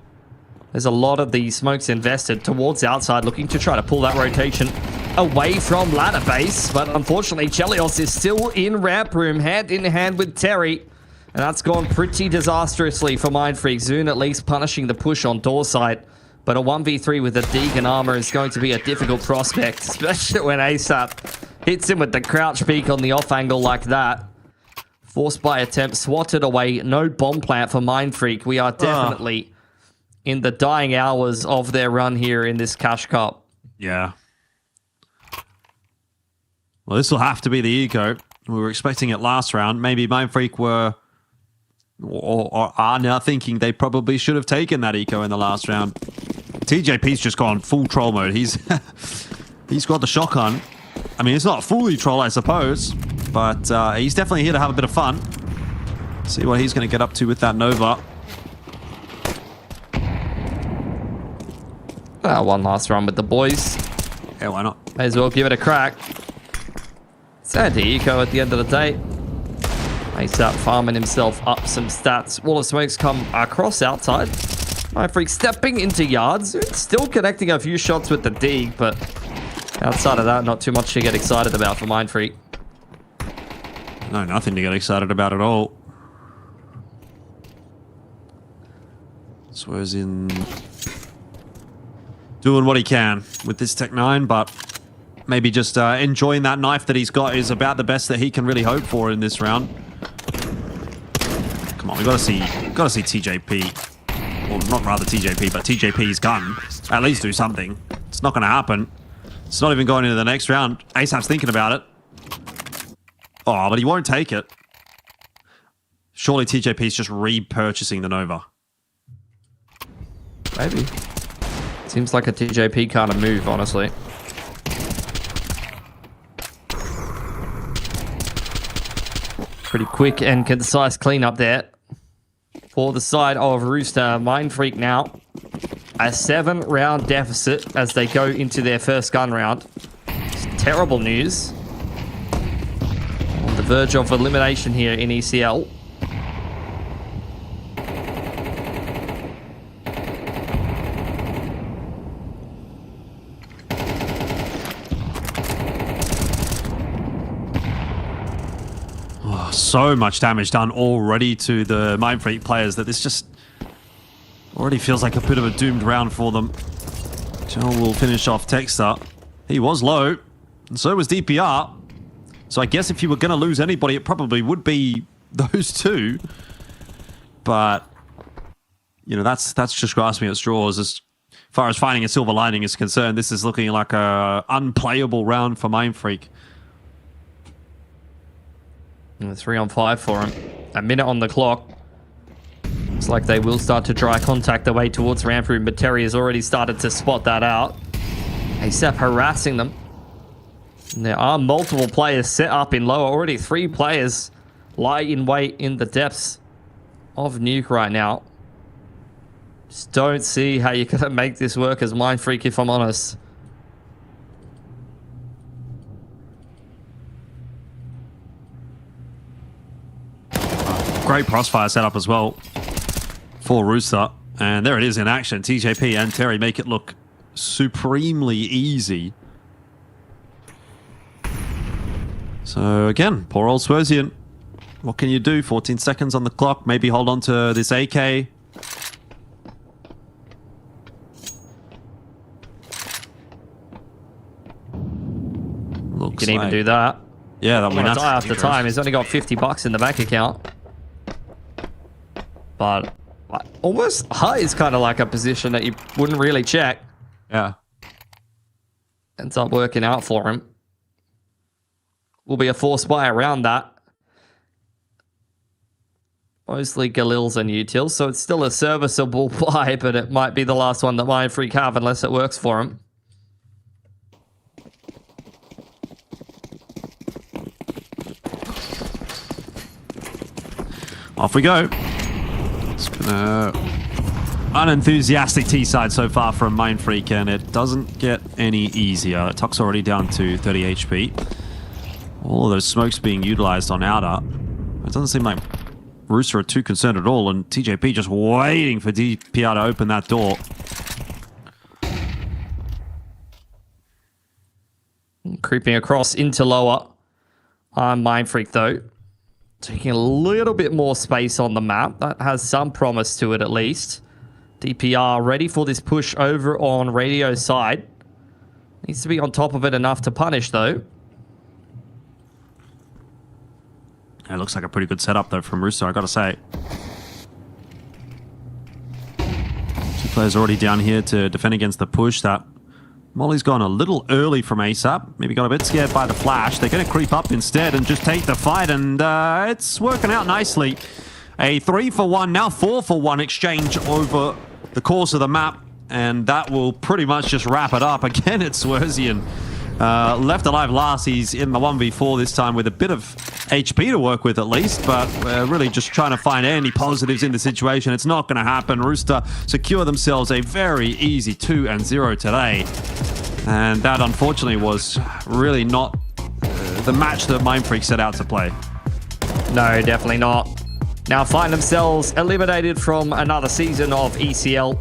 There's a lot of the smokes invested towards outside, looking to try to pull that rotation away from ladder base. But unfortunately, Chelios is still in ramp room, hand in hand with Terry. And that's gone pretty disastrously for Mindfreak. Zune at least punishing the push on door side. But a 1v3 with a Deacon armor is going to be a difficult prospect, especially when ASAP hits him with the crouch peek on the off angle like that. Forced by attempt, swatted away. No bomb plant for Mindfreak. We are definitely in the dying hours of their run here in this Cash Cup. Yeah. Well, this will have to be the eco. We were expecting it last round. Maybe Mindfreak were or are now thinking they probably should have taken that eco in the last round. TJP's just gone full troll mode. He's got the shotgun. I mean, it's not fully troll, I suppose, but he's definitely here to have a bit of fun. See what he's going to get up to with that Nova. One last run with the boys. Yeah, why not? May as well give it a crack. It's anti-eco at the end of the day. ASAP farming himself up some stats. Wall of smokes come across outside. Mindfreak stepping into yards. Still connecting a few shots with the dig, but outside of that, not too much to get excited about for Mindfreak. No, nothing to get excited about at all. Swears in doing what he can with this Tech 9, but maybe just enjoying that knife that he's got is about the best that he can really hope for in this round. Come on, we gotta see TJP. Well, not rather TJP, but TJP's gun. At least do something. It's not gonna happen. It's not even going into the next round. ASAP's thinking about it. Oh, but he won't take it. Surely TJP's just repurchasing the Nova. Maybe. Seems like a TJP kind of move, honestly. Pretty quick and concise cleanup there for the side of Rooster. Mindfreak now a 7-round deficit as they go into their first gun round. It's terrible news. On the verge of elimination here in ECL. So much damage done already to the Mindfreak players that this just already feels like a bit of a doomed round for them. Joe will finish off Texter. He was low, and so was DPR. So I guess if you were going to lose anybody, it probably would be those two. But, you know, that's just grasping at straws. As far as finding a silver lining is concerned, this is looking like a unplayable round for Mindfreak. 3-on-5 for him. A minute on the clock. Looks like they will start to try contact their way towards ramp room, but Terry has already started to spot that out. ASAP harassing them. And there are multiple players set up in lower. Already 3 players lie in wait in the depths of Nuke right now. Just don't see how you're going to make this work as Mindfreak, if I'm honest. Great crossfire setup as well for Rooster. And there it is in action. TJP and Terry make it look supremely easy. So again, poor old Swerzian. What can you do? 14 seconds on the clock. Maybe hold on to this AK. Looks You can even do that. Yeah, that Well, die after time. He's only got $50 in the bank account. But almost high is kind of like a position that you wouldn't really check. Yeah. Ends up working out for him. Will be a force buy around that. Mostly Galils and Utils, so it's still a serviceable buy, but it might be the last one that Mindfreak have unless it works for him. Off we go. It's been a unenthusiastic T-side so far from Mindfreak, and it doesn't get any easier. Tuck's already down to 30 HP. All of those smokes being utilized on outer. It doesn't seem like Rooster are too concerned at all, and TJP just waiting for DPR to open that door. Creeping across into lower. Mindfreak, though. Taking a little bit more space on the map. That has some promise to it, at least. DPR ready for this push over on radio side. Needs to be on top of it enough to punish, though. It looks like a pretty good setup, though, from Rooster, I gotta say. 2 players already down here to defend against the push. That Molly's gone a little early from ASAP. Maybe got a bit scared by the flash. They're going to creep up instead and just take the fight, and it's working out nicely. A 3-for-1, now 4-for-1 exchange over the course of the map. And that will pretty much just wrap it up. Again, it's Swerzian. Left alive last. He's in the 1v4 this time with a bit of HP to work with at least, but really just trying to find any positives in the situation. It's not going to happen. Rooster secure themselves a very easy 2-0 today. And that unfortunately was really not the match that Mindfreak set out to play. No, definitely not. Now find themselves eliminated from another season of ECL.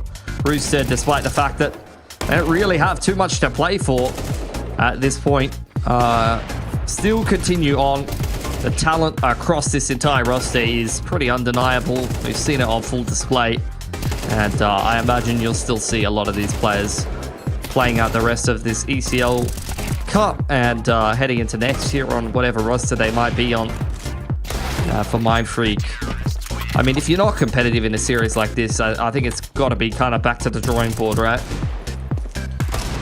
Rooster, despite the fact that they don't really have too much to play for at this point, still continue on. The talent across this entire roster is pretty undeniable. We've seen it on full display, and I imagine you'll still see a lot of these players playing out the rest of this ECL Cup and heading into next year on whatever roster they might be on. For Mindfreak, I mean, if you're not competitive in a series like this, I think it's got to be kind of back to the drawing board, right?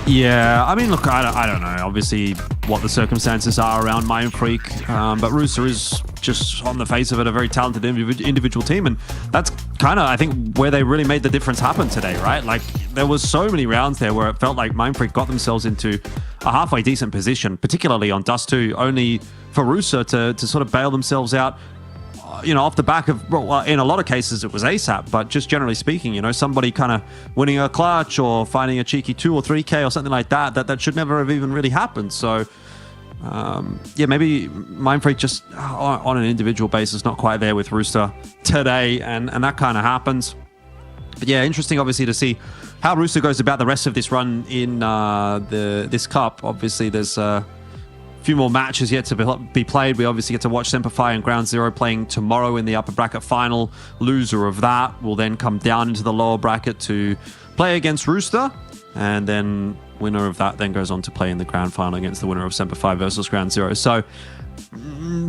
Yeah, I mean, look, I don't know, obviously, what the circumstances are around Mindfreak, but Rooster is just, on the face of it, a very talented individual team, and that's kind of, I think, where they really made the difference happen today, right? Like, there was so many rounds there where it felt like Mindfreak got themselves into a halfway decent position, particularly on Dust 2, only for Rooster to sort of bail themselves out, off the back of, well, in a lot of cases it was ASAP, but just generally speaking, somebody kind of winning a clutch or finding a cheeky 2 or 3K or something like that should never have even really happened. So, maybe Mindfreak just on an individual basis, not quite there with Rooster today, and that kind of happens. But yeah, interesting obviously to see how Rooster goes about the rest of this run in this cup. Obviously there's few more matches yet to be played. We obviously get to watch Semperfi and Ground Zero playing tomorrow in the upper bracket final. Loser of that will then come down into the lower bracket to play against Rooster, and then winner of that then goes on to play in the grand final against the winner of Semperfi versus Ground Zero. So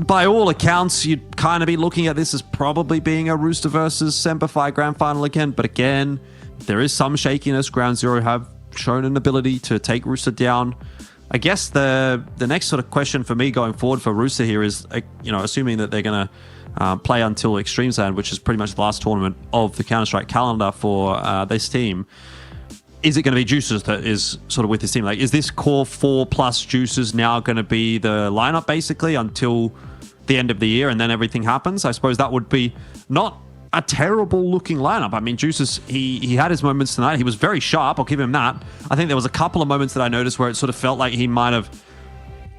by all accounts, you'd kind of be looking at this as probably being a Rooster versus Semperfi grand final again, but again, there is some shakiness. Ground Zero have shown an ability to take Rooster down. I guess the next sort of question for me going forward for Rooster here is, assuming that they're going to play until Extremes Land, which is pretty much the last tournament of the Counter-Strike calendar for this team, is it going to be Juicers that is sort of with this team? Like, is this core 4 plus Juicers now going to be the lineup basically until the end of the year and then everything happens? I suppose that would be not a terrible looking lineup. I mean, Juicers, he had his moments tonight. He was very sharp, I'll give him that. I think there was a couple of moments that I noticed where it sort of felt like he might have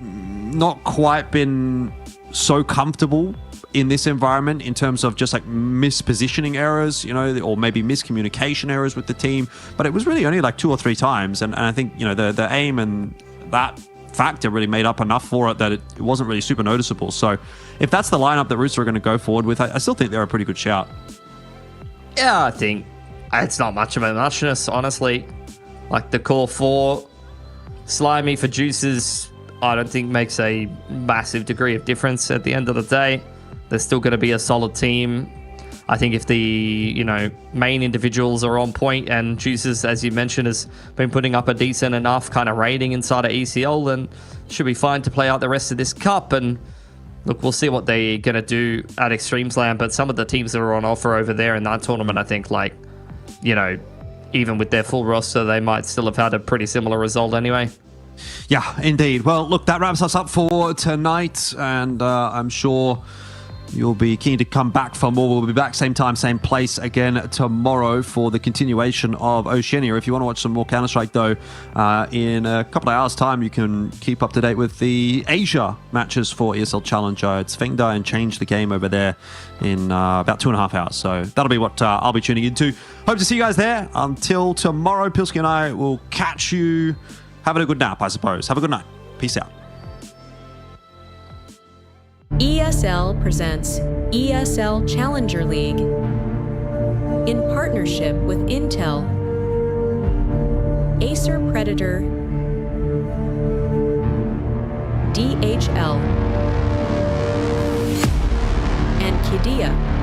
not quite been so comfortable in this environment in terms of just like mispositioning errors, or maybe miscommunication errors with the team. But it was really only like 2 or 3 times. And I think, the aim and that factor really made up enough for it that it wasn't really super noticeable. So if that's the lineup that Rooster are going to go forward with, I still think they're a pretty good shout. Yeah, I think it's not much of a muchness, honestly. Like the core 4, Slimy for Juices, I don't think makes a massive degree of difference at the end of the day. They're still going to be a solid team. I think if the, main individuals are on point and Juices, as you mentioned, has been putting up a decent enough kind of rating inside of ECL, then should be fine to play out the rest of this cup. And look, we'll see what they're going to do at Extremes Land, but some of the teams that are on offer over there in that tournament, I think, even with their full roster, they might still have had a pretty similar result anyway. Yeah, indeed. Well, look, that wraps us up for tonight, and I'm sure you'll be keen to come back for more. We'll be back same time, same place again tomorrow for the continuation of Oceania. If you want to watch some more Counter-Strike, though, in a couple of hours' time, you can keep up to date with the Asia matches for ESL Challenger. It's Fengda and Change the Game over there in about 2.5 hours. So that'll be what I'll be tuning into. Hope to see you guys there. Until tomorrow, Pilsky and I will catch you having a good nap, I suppose. Have a good night. Peace out. ESL presents ESL Challenger League in partnership with Intel, Acer Predator, DHL, and Qiddiya.